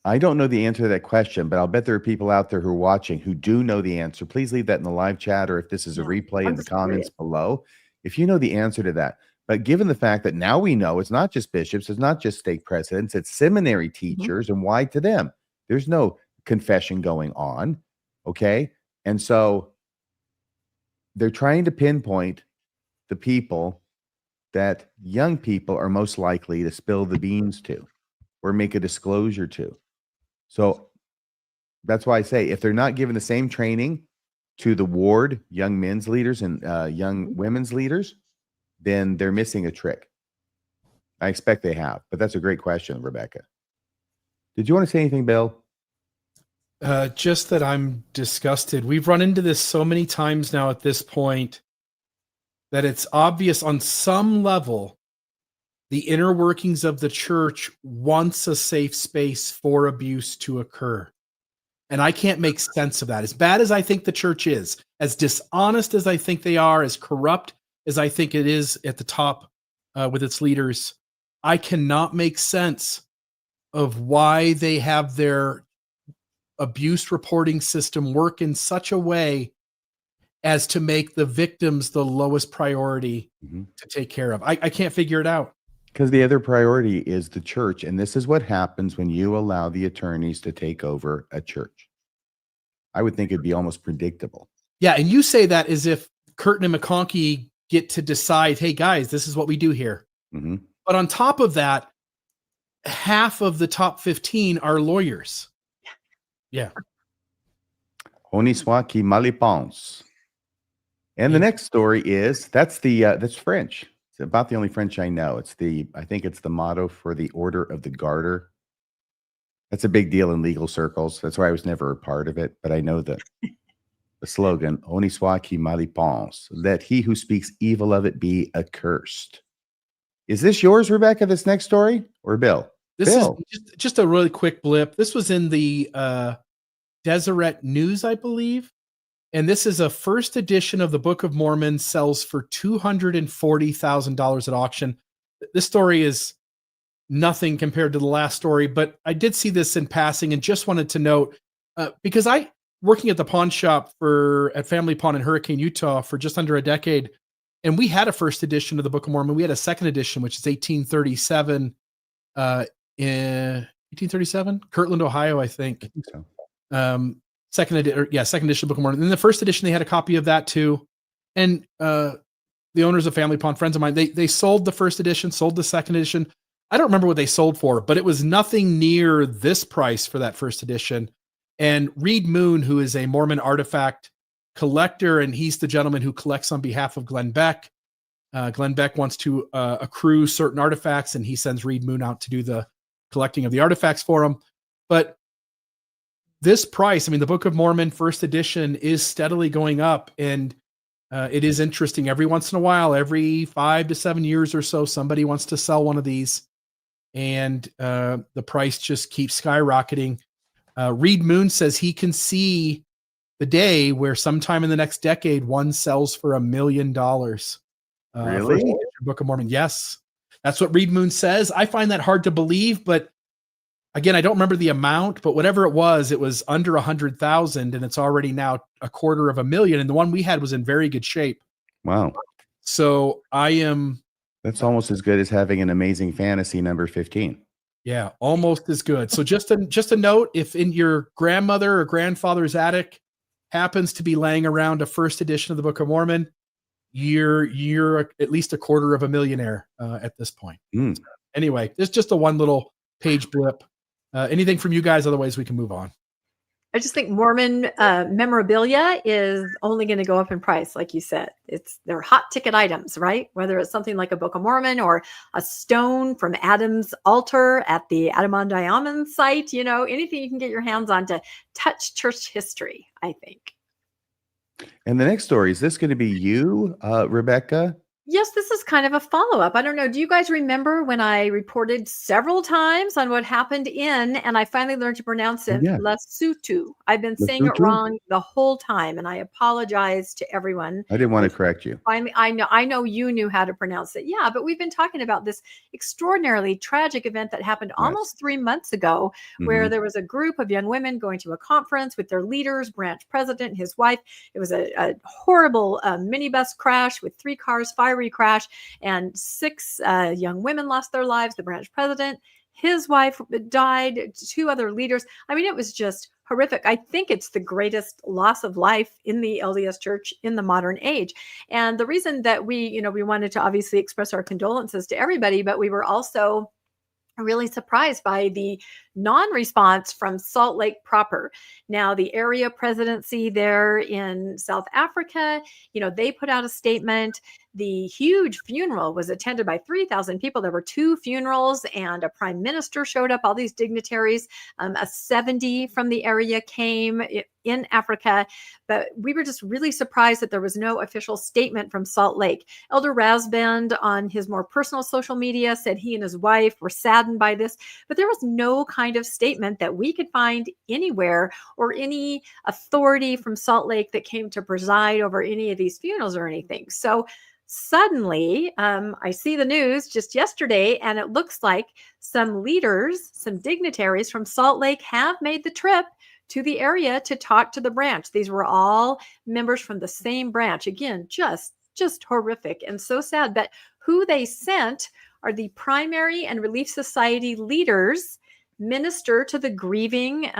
I don't know the answer to that question, but I'll bet there are people out there who are watching who do know the answer. Please leave that in the live chat, or if this is a replay, in the comments below, if you know the answer to that. But given the fact that now we know it's not just bishops, it's not just stake presidents, it's seminary teachers, and why to them? There's no confession going on, okay? And so they're trying to pinpoint the people that young people are most likely to spill the beans to or make a disclosure to. So that's why I say, if they're not given the same training to the ward, young men's leaders and young women's leaders, then they're missing a trick. I expect they have, but that's a great question, Rebecca. Did you want to say anything, Bill? Just that I'm disgusted. We've run into this so many times now at this point that it's obvious on some level the inner workings of the church wants a safe space for abuse to occur. And I can't make sense of that. As bad as I think the church is, as dishonest as I think they are, as corrupt as I think it is at the top with its leaders, I cannot make sense of why they have their abuse reporting system work in such a way as to make the victims the lowest priority to take care of. I can't figure it out. Because the other priority is the church. And this is what happens when you allow the attorneys to take over a church. I would think it'd be almost predictable. Yeah. And you say that as if Curtin and McConkie get to decide, hey, guys, this is what we do here. But on top of that, half of the top 15 are lawyers. Yeah. Oniswaki Malipons. And the next story is that's French. It's about the only French I know. I think it's the motto for the Order of the Garter. That's a big deal in legal circles. That's why I was never a part of it, but I know the slogan, Oniswaki Malipons, let he who speaks evil of it be accursed. Is this yours, Rebecca, this next story? Or Bill? This Bill. is just a really quick blip. This was in the Deseret News, I believe. And this is a first edition of the Book of Mormon, sells for $240,000 at auction. This story is nothing compared to the last story, but I did see this in passing and just wanted to note, because working at the pawn shop at Family Pawn in Hurricane, Utah for just under a decade, and we had a first edition of the Book of Mormon. We had a second edition, which is 1837, in 1837, Kirtland, Ohio, I think. So. Second edition of the Book of Mormon. In the first edition, they had a copy of that too. And the owners of Family Pawn, friends of mine, they sold the first edition, sold the second edition. I don't remember what they sold for, but it was nothing near this price for that first edition. And Reed Moon, who is a Mormon artifact collector, and he's the gentleman who collects on behalf of Glenn Beck. Glenn Beck wants to accrue certain artifacts, and he sends Reed Moon out to do the collecting of the artifacts for him. But this price, I mean, the Book of Mormon first edition is steadily going up, and it is interesting. Every once in a while, every 5 to 7 years or so, somebody wants to sell one of these, and the price just keeps skyrocketing. Reed Moon says he can see the day where sometime in the next decade, one sells for $1 million. Really? Book of Mormon. Yes. That's what Reed Moon says. I find that hard to believe, but again, I don't remember the amount, but whatever it was under 100,000, and it's already now $250,000. And the one we had was in very good shape. Wow. So that's almost as good as having an Amazing Fantasy number 15. Yeah, almost as good. So just a note, if in your grandmother or grandfather's attic happens to be laying around a first edition of the Book of Mormon, you're at least $250,000 at this point. Anyway, there's just a one little page blip. Anything from you guys? Otherwise, we can move on. I just think Mormon memorabilia is only going to go up in price, like you said. They're hot ticket items, right? Whether it's something like a Book of Mormon or a stone from Adam's altar at the Adamandiaman site, anything you can get your hands on to touch church history, I think. And the next story, is this going to be you, Rebecca? Yes, this is kind of a follow-up. I don't know. Do you guys remember when I reported several times on what happened and I finally learned to pronounce it, Lesotho. I've been saying it wrong the whole time, and I apologize to everyone. I didn't want to correct you. Finally, I know you knew how to pronounce it. Yeah, but we've been talking about this extraordinarily tragic event that happened almost 3 months ago, where there was a group of young women going to a conference with their leaders, branch president, his wife. It was a horrible minibus crash with 3 cars, fiery crash, and 6 young women lost their lives. The branch president, his wife died, 2 other leaders. I mean, it was just horrific. I think it's the greatest loss of life in the LDS church in the modern age. And the reason that we wanted to obviously express our condolences to everybody, but we were also really surprised by the non-response from Salt Lake proper. Now, the area presidency there in South Africa, they put out a statement. The huge funeral was attended by 3,000 people. There were 2 funerals, and a prime minister showed up, all these dignitaries. A 70 from the area came in Africa. But we were just really surprised that there was no official statement from Salt Lake. Elder Rasband on his more personal social media said he and his wife were saddened by this, but there was no kind of statement that we could find anywhere or any authority from Salt Lake that came to preside over any of these funerals or anything. So suddenly, I see the news just yesterday, and it looks like some leaders, some dignitaries from Salt Lake have made the trip to the area to talk to the branch. These were all members from the same branch. Again, just horrific and so sad. But who they sent are the primary and Relief Society leaders minister to the grieving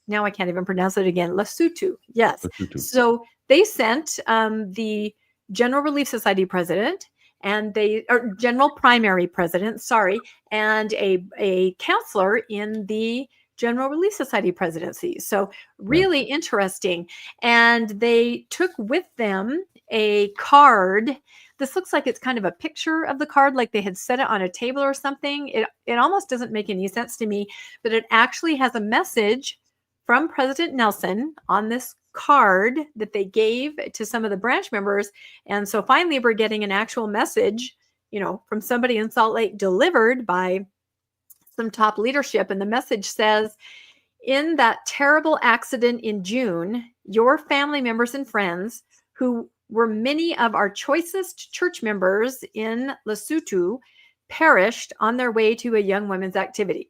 now I can't even pronounce it again, Lesotho. Yes. Lesotho. So they sent the General Relief Society president and General Primary president, and a counselor in the General Relief Society presidencies. So really interesting. And they took with them a card. This looks like it's kind of a picture of the card, like they had set it on a table or something. It almost doesn't make any sense to me, but it actually has a message from President Nelson on this card that they gave to some of the branch members. And so finally we're getting an actual message, from somebody in Salt Lake delivered by some top leadership. And the message says, in that terrible accident in June, your family members and friends, who were many of our choicest church members in Lesotho, perished on their way to a young women's activity.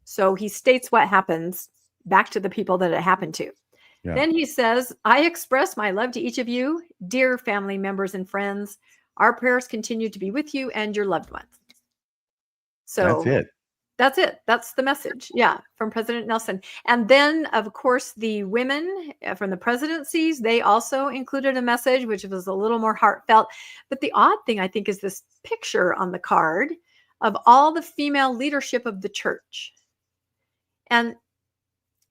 So he states what happens back to the people that it happened to. Yeah. Then he says, I express my love to each of you, dear family members and friends. Our prayers continue to be with you and your loved ones. So That's it. That's it. That's the message. Yeah, from President Nelson. And then, of course, the women from the presidencies, they also included a message, which was a little more heartfelt. But the odd thing, I think, is this picture on the card of all the female leadership of the church. And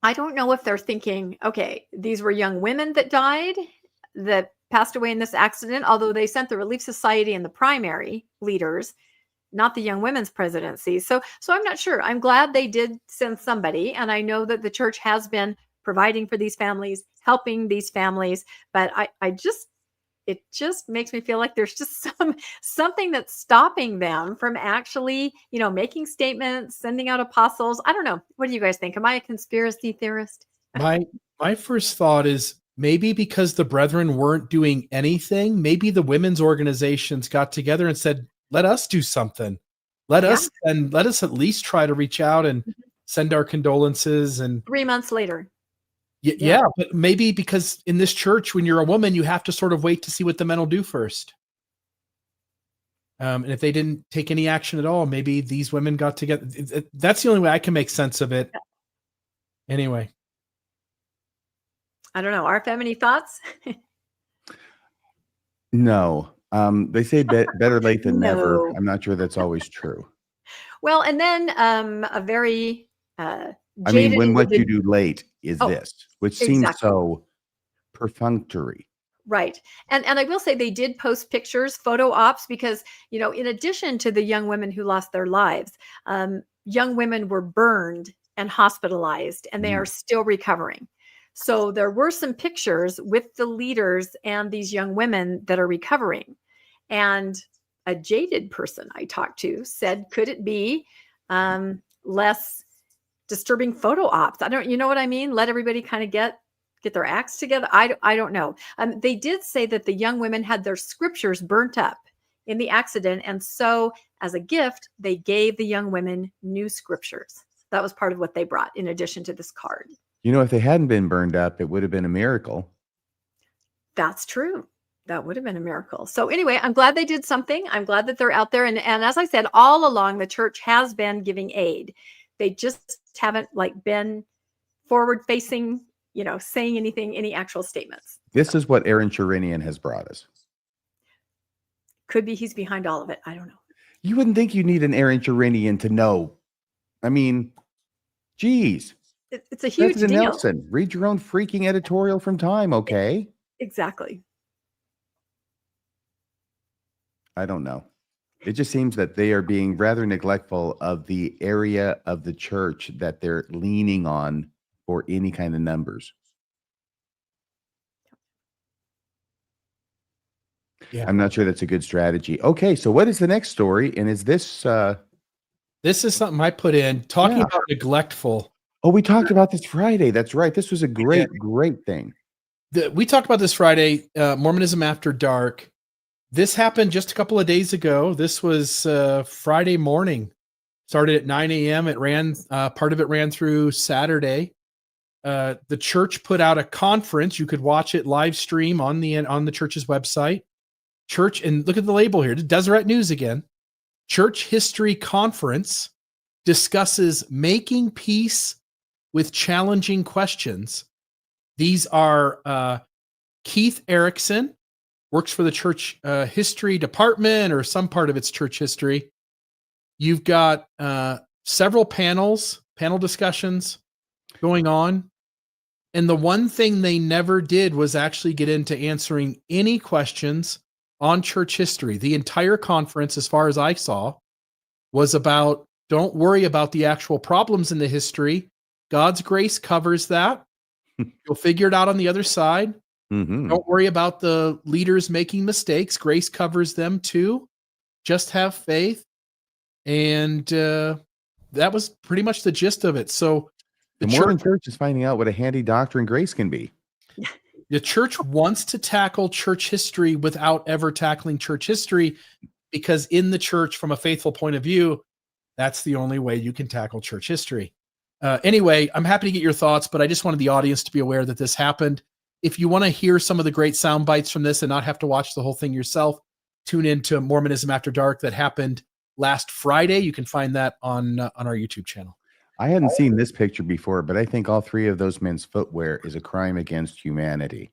I don't know if they're thinking, okay, these were young women that died, that passed away in this accident, although they sent the Relief Society and the primary leaders, not the young women's presidency. So I'm not sure. I'm glad they did send somebody. And I know that the church has been providing for these families, helping these families. But it just makes me feel like there's just something that's stopping them from actually, making statements, sending out apostles. I don't know. What do you guys think? Am I a conspiracy theorist? My first thought is maybe because the brethren weren't doing anything, maybe the women's organizations got together and said, let us do something. Let us at least try to reach out and send our condolences. And 3 months later. Yeah, but maybe because in this church, when you're a woman, you have to sort of wait to see what the men will do first. And if they didn't take any action at all, maybe these women got together. That's the only way I can make sense of it. Anyway. I don't know. RFM, any thoughts? No. They say better late than never. No. I'm not sure that's always true. Well, and then a very I mean, when what you do late is Oh, this, which seems exactly. so perfunctory. Right. And I will say they did post pictures, photo ops, because, in addition to the young women who lost their lives, young women were burned and hospitalized, and they are still recovering. So there were some pictures with the leaders and these young women that are recovering. And a jaded person I talked to said, could it be less disturbing photo ops? You know what I mean? Let everybody kind of get their acts together. I don't know. They did say that the young women had their scriptures burnt up in the accident. And so as a gift, they gave the young women new scriptures. That was part of what they brought in addition to this card. If they hadn't been burned up, it would have been a miracle. That's true. That would have been a miracle. So anyway, I'm glad they did something. I'm glad that they're out there. And as I said, all along, the church has been giving aid. They just haven't been forward facing, saying any actual statements. This is what Aaron Cherinian has brought us. Could be he's behind all of it. I don't know. You wouldn't think you need an Aaron Cherinian to know. I mean, geez. It's a huge President deal. Nelson, read your own freaking editorial from Time, okay? Exactly. I don't know. It just seems that they are being rather neglectful of the area of the church that they're leaning on for any kind of numbers. Yeah. I'm not sure that's a good strategy. Okay, so what is the next story? And is this This is something I put in talking Yeah. about neglectful. Oh, we talked about this Friday. That's right. This was a great thing. We talked about this Friday, Mormonism After Dark. This happened just a couple of days ago. This was Friday morning. Started at 9 a.m. It ran, part of it ran through Saturday. The church put out a conference. You could watch it live stream on the church's website. Church, and look at the label here, Deseret News again. Church History Conference discusses making peace with challenging questions. These are Keith Erickson, works for the church history department or some part of its church history. You've got several panel discussions. going on. And the one thing they never did was actually get into answering any questions on church history. The entire conference, as far as I saw, was about, don't worry about the actual problems in the history. God's grace covers that. You'll figure it out on the other side. Mhm. Don't worry about the leaders making mistakes. Grace covers them too. Just have faith. And that was pretty much the gist of it. So The Mormon church is finding out what a handy doctrine grace can be. the church wants to tackle church history without ever tackling church history, because in the church, from a faithful point of view, that's the only way you can tackle church history. Anyway, I'm happy to get your thoughts, but I just wanted the audience to be aware that this happened. If you want to hear some of the great sound bites from this and not have to watch the whole thing yourself, tune into Mormonism After Dark that happened last Friday. You can find that on our YouTube channel. I hadn't seen this picture before, but I think all three of those men's footwear is a crime against humanity.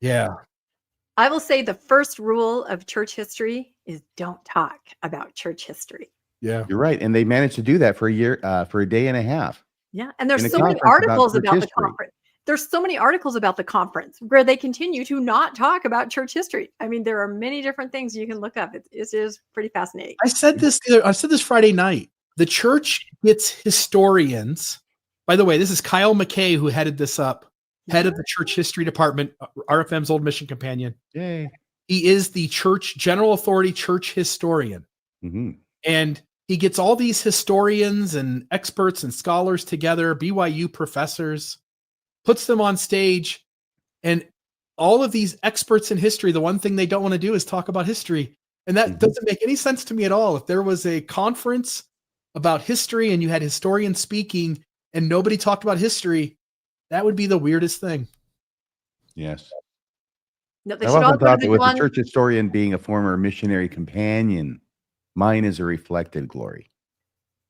Yeah. I will say the first rule of church history is don't talk about church history. Yeah. You're right. And they managed to do that for a year, for a day and a half. Yeah. And there's In a so many conference about articles church about the history. conference. There's so many articles about the conference where they continue to not talk about church history. I mean, there are many different things you can look up. It is pretty fascinating. I said this Friday night. The church gets historians. By the way, this is Kyle McKay who headed this up, head of the church history department, RFM's old mission companion. Yay. He is the church general authority church historian. Mhm. And he gets all these historians and experts and scholars together, BYU professors, puts them on stage. And all of these experts in history, the one thing they don't want to do is talk about history. And that doesn't make any sense to me at all. If there was a conference about history and you had historians speaking and nobody talked about history, that would be the weirdest thing. Yes. No, they I've should all often go to thought the that with one. the church historian being a former missionary companion, mine is a reflected glory.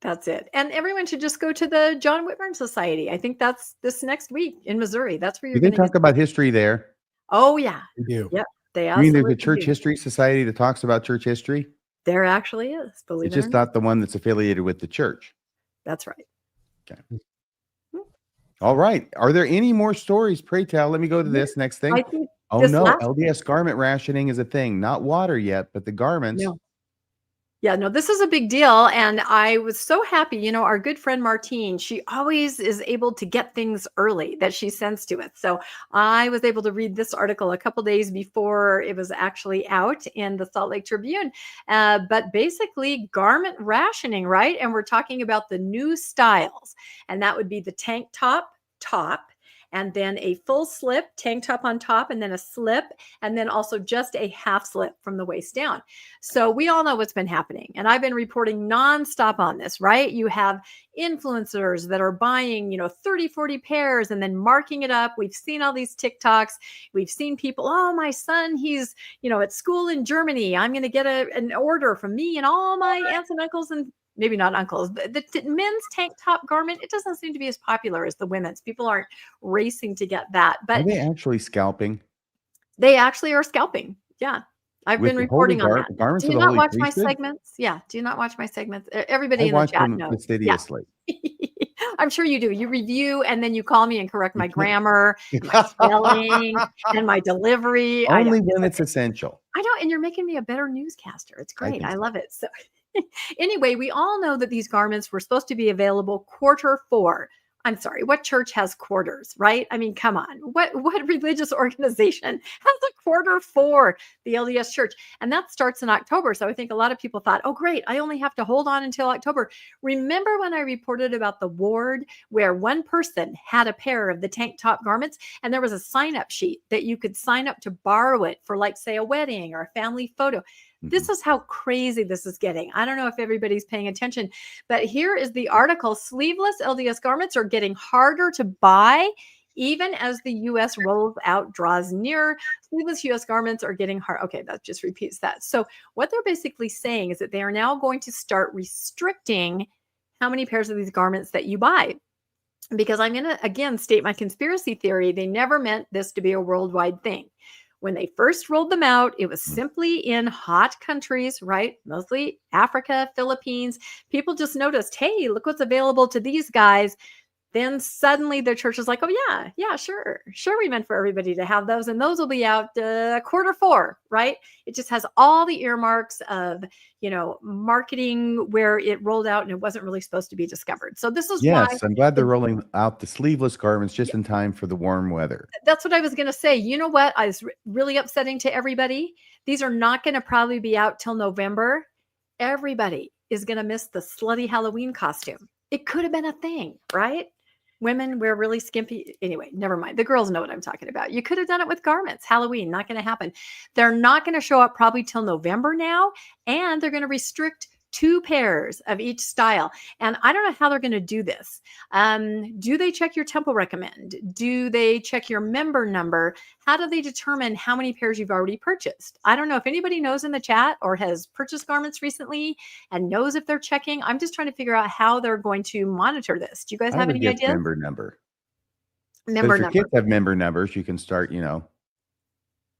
That's it. And everyone should just go to the John Whitburn Society. I think that's this next week in Missouri. That's where Do you're they going to talk about history there? Oh, yeah. They do. Yep. They I mean, there's a absolutely church do. history society that talks about church history. There actually is. Believe It's it or just not. not the one that's affiliated with the church. That's right. All right. Are there any more stories? Pray tell. Let me go to this next thing. I think Oh this no, last- LDS garment rationing is a thing. Not water yet, but the garments. No. Yeah, no, this is a big deal. And I was so happy. You know, our good friend Martine, she always is able to get things early that she sends to us. So I was able to read this article a couple days before it was actually out in the Salt Lake Tribune. But basically, garment rationing, right? And we're talking about the new styles. And that would be the tank top, and then a full slip, tank top on top, and then a slip, and then also just a half slip from the waist down. So we all know what's been happening. And I've been reporting nonstop on this, right? You have influencers that are buying, 30, 40 pairs and then marking it up. We've seen all these TikToks. We've seen people, oh, my son, he's, at school in Germany. I'm going to get an order from me and all my aunts and uncles and maybe not uncles, but the men's tank top garment, it doesn't seem to be as popular as the women's. People aren't racing to get that, but Are they actually scalping? they actually are scalping. Yeah. I've With been the reporting holy on that. garments Do you of the not Holy watch my priesthood? segments? Yeah. Do you not watch my segments? Everybody I in the watch chat them knows. fastidiously. Yeah. I'm sure you do. You review and then you call me and correct my grammar, and my spelling, and my delivery. I know. Only when it's essential. I know, and you're making me a better newscaster. It's great. think I so. love it. So anyway, we all know that these garments were supposed to be available Q4. I'm sorry, what church has quarters, right? I mean, come on. What religious organization has a Q4? The LDS Church. And that starts in October. So I think a lot of people thought, oh, great, I only have to hold on until October. Remember when I reported about the ward where one person had a pair of the tank top garments and there was a sign-up sheet that you could sign up to borrow it for, like, say, a wedding or a family photo. This is how crazy this is getting. I don't know if everybody's paying attention, but here is the article. Sleeveless LDS garments are getting harder to buy even as the U.S. rollout draws near. Sleeveless U.S. garments are getting hard. Okay, that just repeats that. So what they're basically saying is that they are now going to start restricting how many pairs of these garments that you buy. Because I'm going to, again, state my conspiracy theory. They never meant this to be a worldwide thing. When they first rolled them out, it was simply in hot countries, right? Mostly Africa, Philippines. People just noticed, hey, look what's available to these guys. Then suddenly the church is like, oh yeah, sure. We meant for everybody to have those, and those will be out Q4, right? It just has all the earmarks of, marketing where it rolled out and it wasn't really supposed to be discovered. So this is why. Yes, I'm glad they're rolling out the sleeveless garments just in time for the warm weather. That's what I was going to say. You know what? I was really upsetting to everybody. These are not going to probably be out till November. Everybody is going to miss the slutty Halloween costume. It could have been a thing, right? Women wear really skimpy. Anyway, never mind. The girls know what I'm talking about. You could have done it with garments. Halloween, not going to happen. They're not going to show up probably till November now. And they're going to restrict 2 pairs of each style. And I don't know how they're going to do this. Do they check your temple recommend? Do they check your member number? How do they determine how many pairs you've already purchased? I don't know if anybody knows in the chat or has purchased garments recently and knows if they're checking. I'm just trying to figure out how they're going to monitor this. Do you guys have any ideas? Member number. Member If your number. kids have member numbers, you can start, Yeah,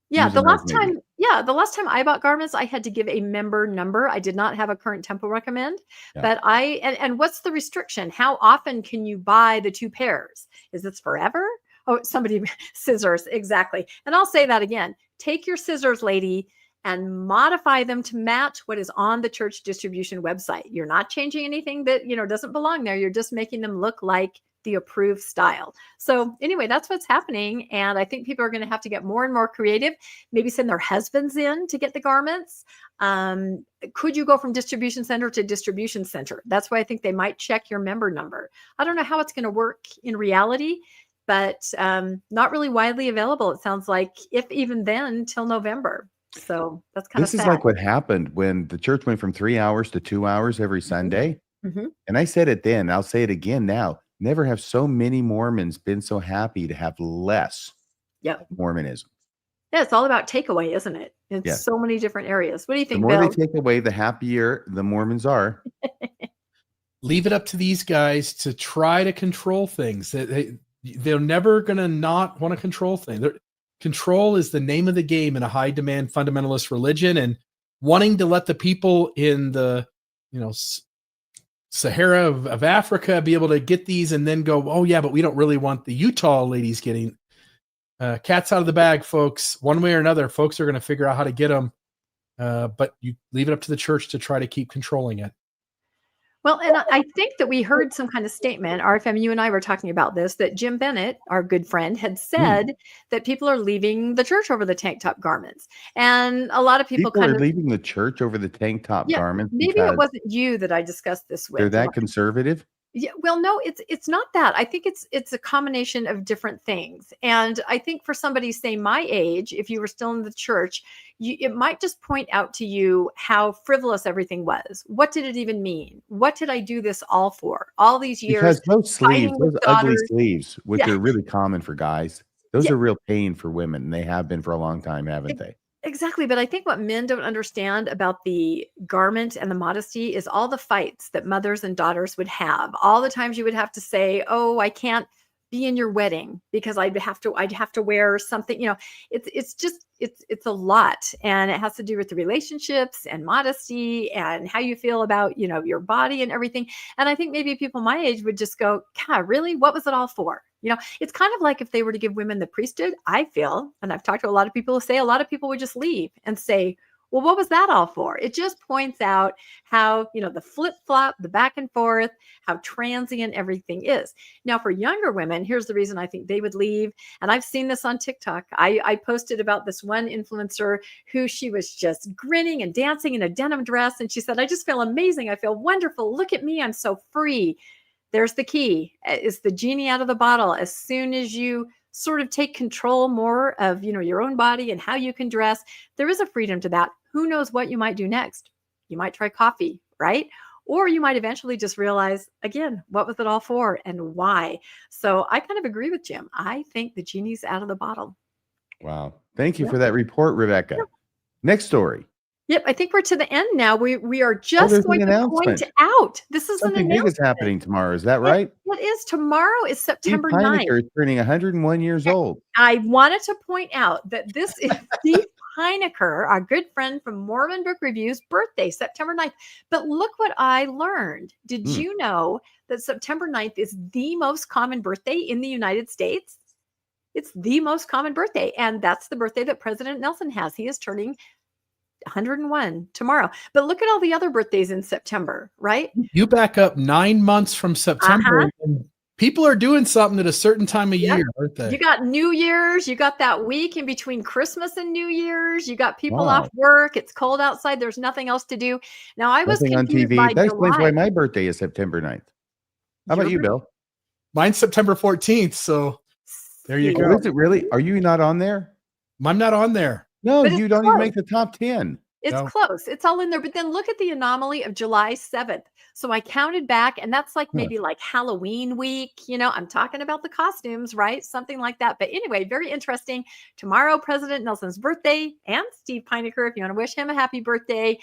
using the last those maybe. the last time I bought garments, I had to give a member number. I did not have a current temple recommend, Yeah. but and what's the restriction? How often can you buy the 2 pairs? Is this forever? Oh, somebody scissors, exactly. And I'll say that again. Take your scissors, lady, and modify them to match what is on the church distribution website. You're not changing anything that, doesn't belong there. You're just making them look like the approved style. So anyway, that's what's happening. And I think people are going to have to get more and more creative, maybe send their husbands in to get the garments. Could you go from distribution center to distribution center? That's why I think they might check your member number. I don't know how it's going to work in reality, but not really widely available. It sounds like, if even then, till November. So that's kind of sad. This is like what happened when the church went from 3 hours to 2 hours every Sunday. Mhm. And I said it then, I'll say it again now. Never have so many Mormons been so happy to have less Yep. Mormonism. Yeah, it's all about takeaway, isn't it? In Yeah. so many different areas. What do you The think, more Bill? they take away, the happier the Mormons are. Leave it up to these guys to try to control things. They're never going to not want to control things. Control is the name of the game in a high demand fundamentalist religion, and wanting to let the people in the, Sahara of Africa be able to get these and then go, oh yeah, but we don't really want the Utah ladies getting cats out of the bag, folks. One way or another, folks are going to figure out how to get them. But you leave it up to the church to try to keep controlling it. Well, and I think that we heard some kind of statement, RFM, you and I were talking about this, that Jim Bennett, our good friend, had said that people are leaving the church over the tank top garments. And a lot of people People kind are of, leaving the church over the tank top garments maybe because it wasn't you that I discussed this with. they're that conservative. Yeah, well, no, it's not that. I think it's a combination of different things. And I think for somebody, say my age, if you were still in the church, it might just point out to you how frivolous everything was. What did it even mean? What did I do this all for? All these years. Because those sleeves, fighting those with ugly daughters. sleeves, which Yeah. are really common for guys, those Yeah. are real pain for women. And they have been for a long time, haven't they? Exactly. But I think what men don't understand about the garment and the modesty is all the fights that mothers and daughters would have. All the times you would have to say, oh, I can't be in your wedding because I'd have to wear something, it's a lot. And it has to do with the relationships and modesty and how you feel about, your body and everything. And I think maybe people my age would just go, God, really? What was it all for? It's kind of like if they were to give women the priesthood, I feel, and I've talked to a lot of people who say a lot of people would just leave and say, well, what was that all for? It just points out how, the flip-flop, the back and forth, how transient everything is. Now, for younger women, here's the reason I think they would leave. And I've seen this on TikTok. I posted about this one influencer who she was just grinning and dancing in a denim dress. And she said, I just feel amazing. I feel wonderful. Look at me. I'm so free. There's the key. It's the genie out of the bottle. As soon as you sort of take control more of, your own body and how you can dress, there is a freedom to that. Who knows what you might do next? You might try coffee, right? Or you might eventually just realize, again, what was it all for and why? So I kind of agree with Jim. I think the genie's out of the bottle. Wow. Thank you for that report, Rebecca. Next story. Yep, I think we're to the end now. We are just there's going an to point announcement. out. This is Something an big is announcement. happening tomorrow. Is that right? It is. Tomorrow is Steve September 9th. Heinecker is turning 101 years old. I wanted to point out that this is Steve Heinecker, our good friend from Mormon Book Review's birthday, September 9th. But look what I learned. Did you know that September 9th is the most common birthday in the United States? It's the most common birthday. And that's the birthday that President Nelson has. He is turning 101 tomorrow. But look at all the other birthdays in September, right? You back up 9 months from September, and people are doing something at a certain time of year, aren't they? You got New Year's, you got that week in between Christmas and New Year's, you got people off work, it's cold outside, there's nothing else to do. Now I was Nothing on confused TV. by That explains July. why my birthday is September 9th. How about you, Bill? Mine's September 14th, so there you go. Oh, is it really? Are you not on there? I'm not on there. No, But you it's don't even close. make the top 10. It's No. close. It's all in there. But then look at the anomaly of July 7th. So I counted back, and that's like maybe like Halloween week. You know, I'm talking about the costumes, right? Something like that. But anyway, very interesting. Tomorrow, President Nelson's birthday, and Steve Heinecker, if you want to wish him a happy birthday.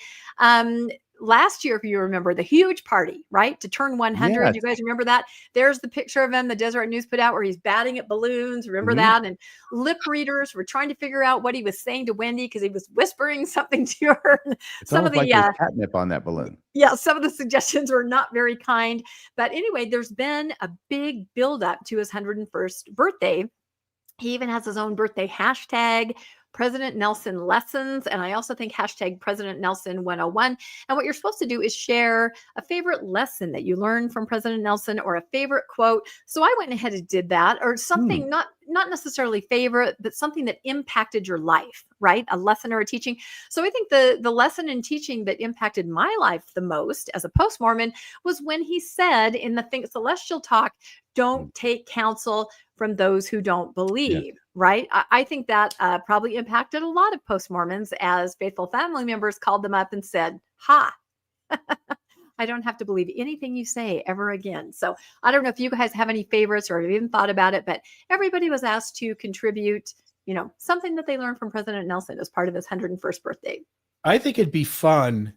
Last year, if you remember, the huge party, right? To turn 100. Yes. You guys remember that? There's the picture of him the Deseret News put out where he's batting at balloons. Remember that? And lip readers were trying to figure out what he was saying to Wendy because he was whispering something to her. It's almost like there's catnip on that balloon. Yeah, some of the suggestions were not very kind. But anyway, there's been a big buildup to his 101st birthday. He even has his own birthday hashtag, President Nelson Lessons. And I also think hashtag President Nelson 101. And what you're supposed to do is share a favorite lesson that you learned from President Nelson or a favorite quote. So I went ahead and did that, or something not necessarily favorite, but something that impacted your life, right? A lesson or a teaching. So I think the lesson and teaching that impacted my life the most as a post-Mormon was when he said in the Think Celestial talk, don't take counsel from those who don't believe, right? I think that probably impacted a lot of post-Mormons as faithful family members called them up and said, ha, I don't have to believe anything you say ever again. So I don't know if you guys have any favorites or have even thought about it, but everybody was asked to contribute, you know, something that they learned from President Nelson as part of his 101st birthday. I think it'd be fun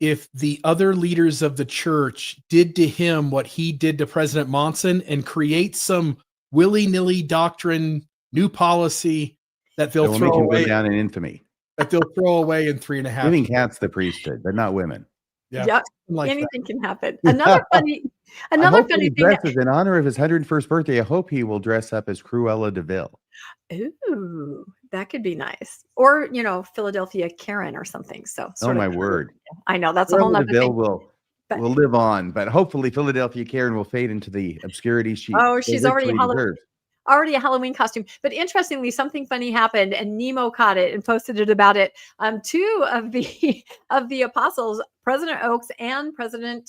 if the other leaders of the church did to him what he did to President Monson and create some willy-nilly doctrine, new policy that they'll throw away. Go down in infamy. That they'll throw away in 3.5 Giving years. cats the priesthood, but not women. Yeah, Yep. like Anything can happen. Another funny I hope thing. he dresses in honor of his 101st birthday. I hope he will dress up as Cruella DeVille. Ooh, that could be nice. Or, you know, Philadelphia Karen or something. So Oh my word. I know that's a whole Cruella nother DeVille thing. will live on, but hopefully Philadelphia Karen will fade into the obscurity she's already deserves. already a Halloween costume. But interestingly, something funny happened, and Nemo caught it and posted it about it. Two of the apostles, President Oaks and President,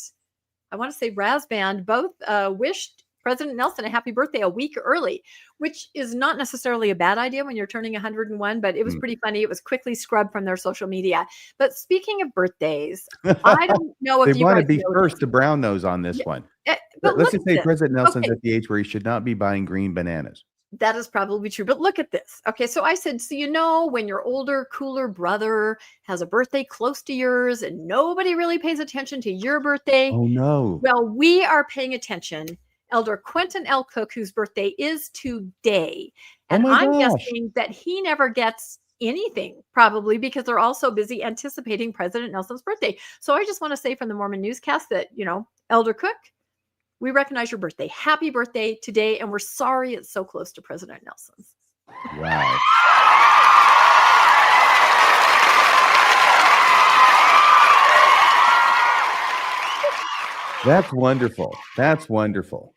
I want to say Razband, both wished President Nelson a happy birthday a week early, which is not necessarily a bad idea when you're turning 101, but it was pretty funny. It was quickly scrubbed from their social media. But speaking of birthdays, I don't know if They you want to guys be know first to brown nose on this one. but Let's look just at say this. President Nelson's Okay. at the age where he should not be buying green bananas. That is probably true. But look at this. Okay. So I said, so you know, when your older, cooler brother has a birthday close to yours and nobody really pays attention to your birthday. Oh no. Well, we are paying attention. Elder Quentin L. Cook, whose birthday is today. And my I'm gosh. guessing that he never gets anything, probably because they're all so busy anticipating President Nelson's birthday. So I just want to say from the Mormon newscast that, you know, Elder Cook, we recognize your birthday. Happy birthday today. And we're sorry it's so close to President Nelson's. Wow. That's wonderful. That's wonderful.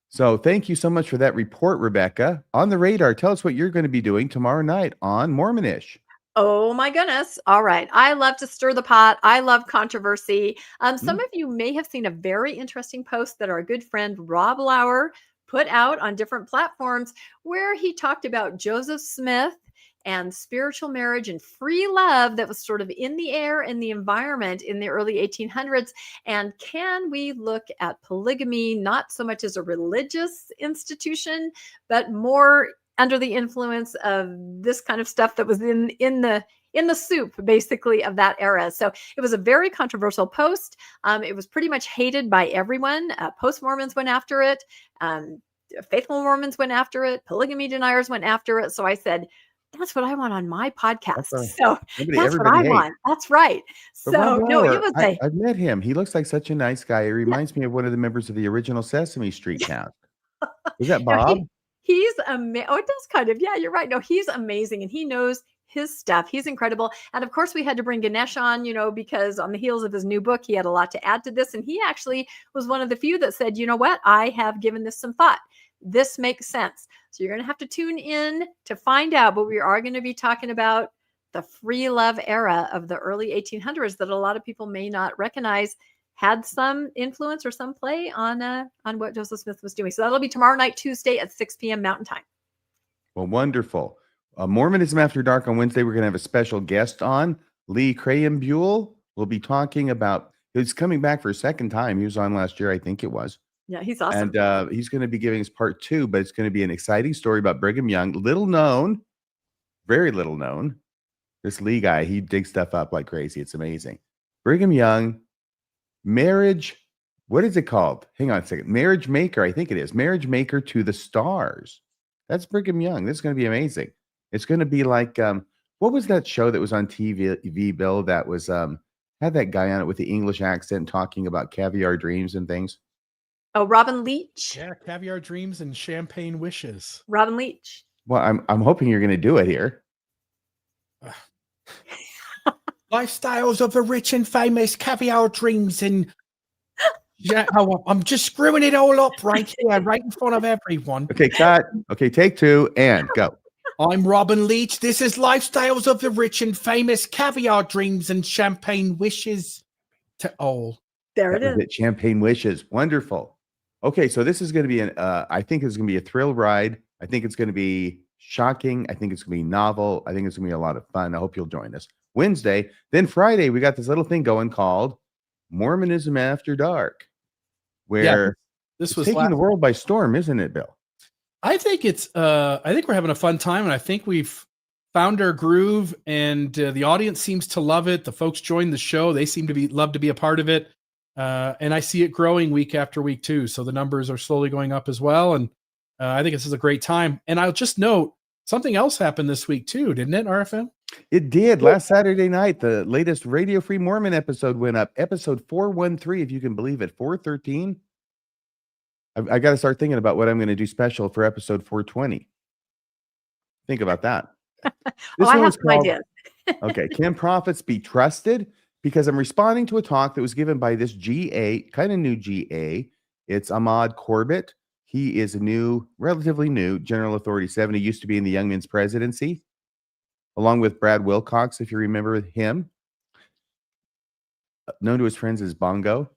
So thank you so much for that report, Rebecca. On the radar, tell us what you're going to be doing tomorrow night on Mormonish. Oh my goodness. All right. I love to stir the pot. I love controversy. Some of you may have seen a very interesting post that our good friend Rob Lauer put out on different platforms where he talked about Joseph Smith and spiritual marriage and free love that was sort of in the air in the environment in the early 1800s. And can we look at polygamy not so much as a religious institution, but more under the influence of this kind of stuff that was in the in the soup, basically, of that era. So it was a very controversial post. It was pretty much hated by everyone. Post-Mormons went after it. Faithful Mormons went after it. Polygamy deniers went after it. So I said, that's what I want on my podcast. So that's what I want. That's right. But So Rob no, Lauer, it was I've met him. He looks like such a nice guy. He reminds me of one of the members of the original Sesame Street cast. Is that Bob? He's amazing. Oh, it does kind of. Yeah, you're right. No, he's amazing, and he knows his stuff. He's incredible. And of course, we had to bring Ganesh on, because on the heels of his new book, he had a lot to add to this. And he actually was one of the few that said, you know what? I have given this some thought. This makes sense. So you're going to have to tune in to find out. But we are going to be talking about the free love era of the early 1800s that a lot of people may not recognize had some influence or some play on what Joseph Smith was doing. So that'll be tomorrow night, Tuesday at 6 p.m. Mountain Time. Well, wonderful. Mormonism After Dark on Wednesday, we're going to have a special guest on. Lee Crayenbuell will be talking about, he's coming back for a second time. He was on last year, I think it was. Yeah, he's awesome. And he's going to be giving us part 2, but it's going to be an exciting story about Brigham Young. Little known, very little known. This Lee guy, he digs stuff up like crazy. It's amazing. Brigham Young, marriage, what is it called? Hang on a second. Marriage Maker, I think it is. Marriage Maker to the Stars. That's Brigham Young. This is going to be amazing. It's going to be like, what was that show that was on TV, Bill, that was, had that guy on it with the English accent talking about caviar dreams and things? Oh, Robin Leach. Yeah, Caviar Dreams and Champagne Wishes. Robin Leach. Well, I'm hoping you're going to do it here. Lifestyles of the rich and famous, caviar dreams, and I'm just screwing it all up right here, right in front of everyone. Okay, cut. Okay, take 2 and go. I'm Robin Leach. This is Lifestyles of the Rich and Famous, Caviar Dreams and Champagne Wishes to all. There it is. Champagne Wishes. Wonderful. Okay, so this is going to be I think it's going to be a thrill ride. I think it's going to be shocking. I think it's going to be novel. I think it's going to be a lot of fun. I hope you'll join us. Wednesday. Then Friday, we got this little thing going called Mormonism After Dark, where this was taking the world by storm, isn't it, Bill? I think I think we're having a fun time, and I think we've found our groove, and the audience seems to love it. The folks join the show. They seem to love to be a part of it. And I see it growing week after week too. So the numbers are slowly going up as well. And I think this is a great time. And I'll just note something else happened this week too, didn't it, RFM? It did. Last Saturday night, the latest Radio Free Mormon episode went up. Episode 413, if you can believe it, 413. I got to start thinking about what I'm going to do special for episode 420. Think about that. I have some ideas. Okay. Can prophets be trusted? Because I'm responding to a talk that was given by this GA, kind of new GA. It's Ahmad Corbett. He is a relatively new General Authority 7. He used to be in the Young Men's Presidency, along with Brad Wilcox, if you remember him. Known to his friends as Bongo.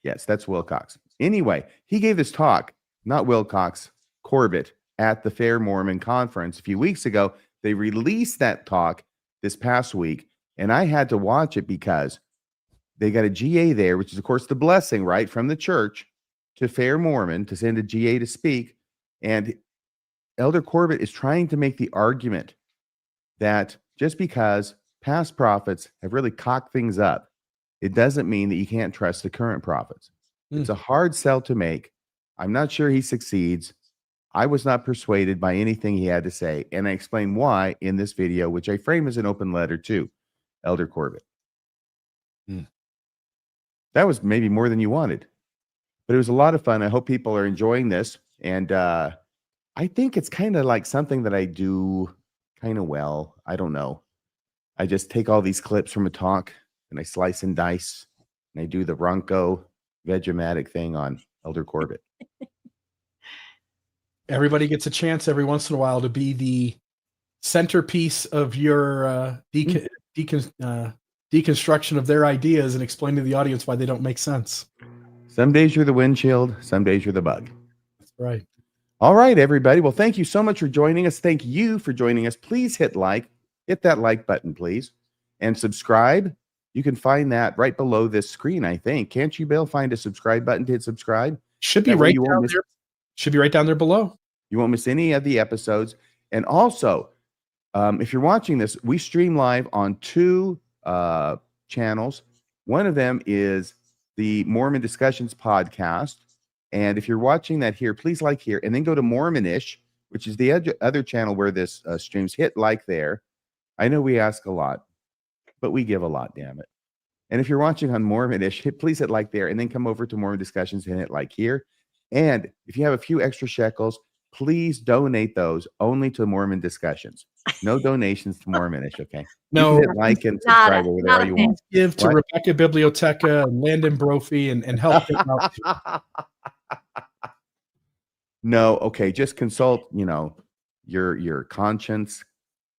Yes, that's Wilcox. Anyway, he gave this talk, not Wilcox, Corbett, at the Fair Mormon Conference a few weeks ago. They released that talk this past week. And I had to watch it because they got a GA there, which is, of course, the blessing, right, from the church to Fair Mormon to send a GA to speak. And Elder Corbett is trying to make the argument that just because past prophets have really cocked things up, it doesn't mean that you can't trust the current prophets. It's a hard sell to make. I'm not sure he succeeds. I was not persuaded by anything he had to say. And I explain why in this video, which I frame as an open letter to Elder Corbett. That was maybe more than you wanted, but it was a lot of fun. I hope people are enjoying this. And I think it's kind of like something that I do kind of well. I don't know. I just take all these clips from a talk and I slice and dice and I do the Ronco Vegematic thing on Elder Corbett. Everybody gets a chance every once in a while to be the centerpiece of your deconstruction of their ideas and explain to the audience why they don't make sense. Some days you're the windshield, some days you're the bug. That's right. All right, everybody. Well, thank you so much for joining us. Thank you for joining us. Please hit that like button, please, and subscribe. You can find that right below this screen, I think. Can't you, Bill, find a subscribe button to hit subscribe? Should be right down there. Should be right down there below. You won't miss any of the episodes. And also, if you're watching this, we stream live on 2 channels. One of them is the Mormon Discussions podcast. And if you're watching that here, please like here and then go to Mormonish, which is the other channel where this streams. Hit like there. I know we ask a lot, but we give a lot, damn it. And if you're watching on Mormonish, please hit like there and then come over to Mormon Discussions and hit like here. And if you have a few extra shekels, please donate those only to Mormon Discussions. No donations to Mormonish, okay? No, you can hit like and subscribe over there all you want. Give to What? Rebecca Biblioteca and Landon Brophy and help them out. No, okay, just consult, your conscience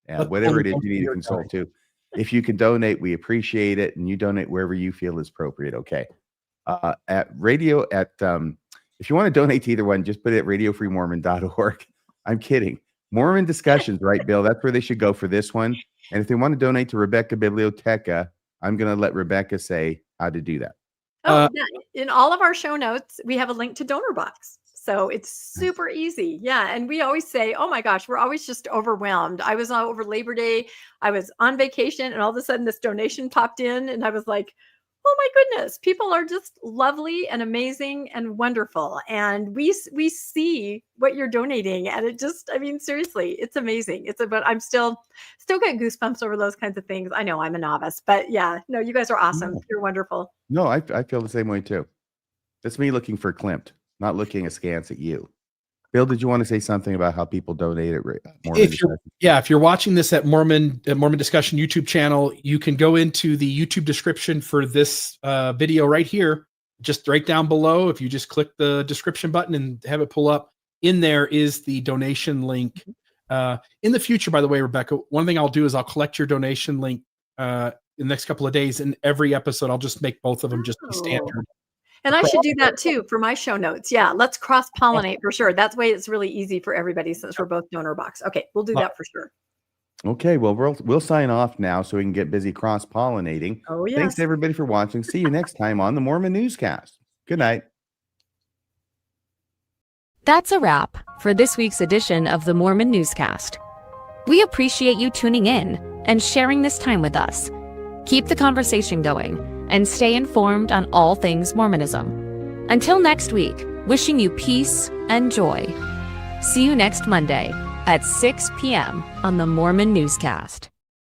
and whatever it is you need to consult to. If you can donate, we appreciate it, and you donate wherever you feel is appropriate, okay? If you want to donate to either one, just put it at radiofreemormon.org. I'm kidding. Mormon Discussions, right, Bill? That's where they should go for this one. And if they want to donate to Rebecca Biblioteca, I'm going to let Rebecca say how to do that. Oh, yeah. In all of our show notes, we have a link to Donor Box. So it's super easy. Yeah. And we always say, oh my gosh, we're always just overwhelmed. I was over Labor Day. I was on vacation and all of a sudden this donation popped in and I was like, oh my goodness, people are just lovely and amazing and wonderful. And we see what you're donating. And it just, I mean, seriously, it's amazing. But I'm still get goosebumps over those kinds of things. I know I'm a novice, but yeah, no, you guys are awesome. No. You're wonderful. No, I feel the same way too. That's me looking for Klimt, not looking askance at you. Bill, did you want to say something about how people donate at Mormon Discussion? If you're watching this at Mormon Discussion YouTube channel, you can go into the YouTube description for this video right here, just right down below. If you just click the description button and have it pull up, in there is the donation link. In the future, by the way, Rebecca, one thing I'll do is I'll collect your donation link in the next couple of days. In every episode, I'll just make both of them just be standard. And I should do that too for my show notes. Yeah, let's cross-pollinate for sure. That's way it's really easy for everybody since we're both Donor Box. Okay, we'll do that for sure. Okay, well, we'll sign off now so we can get busy cross-pollinating. Oh, yes. Thanks everybody for watching. See you next time on the Mormon Newscast. Good night. That's a wrap for this week's edition of the Mormon Newscast. We appreciate you tuning in and sharing this time with us. Keep the conversation going and stay informed on all things Mormonism. Until next week, wishing you peace and joy. See you next Monday at 6 p.m. on the Mormon Newscast.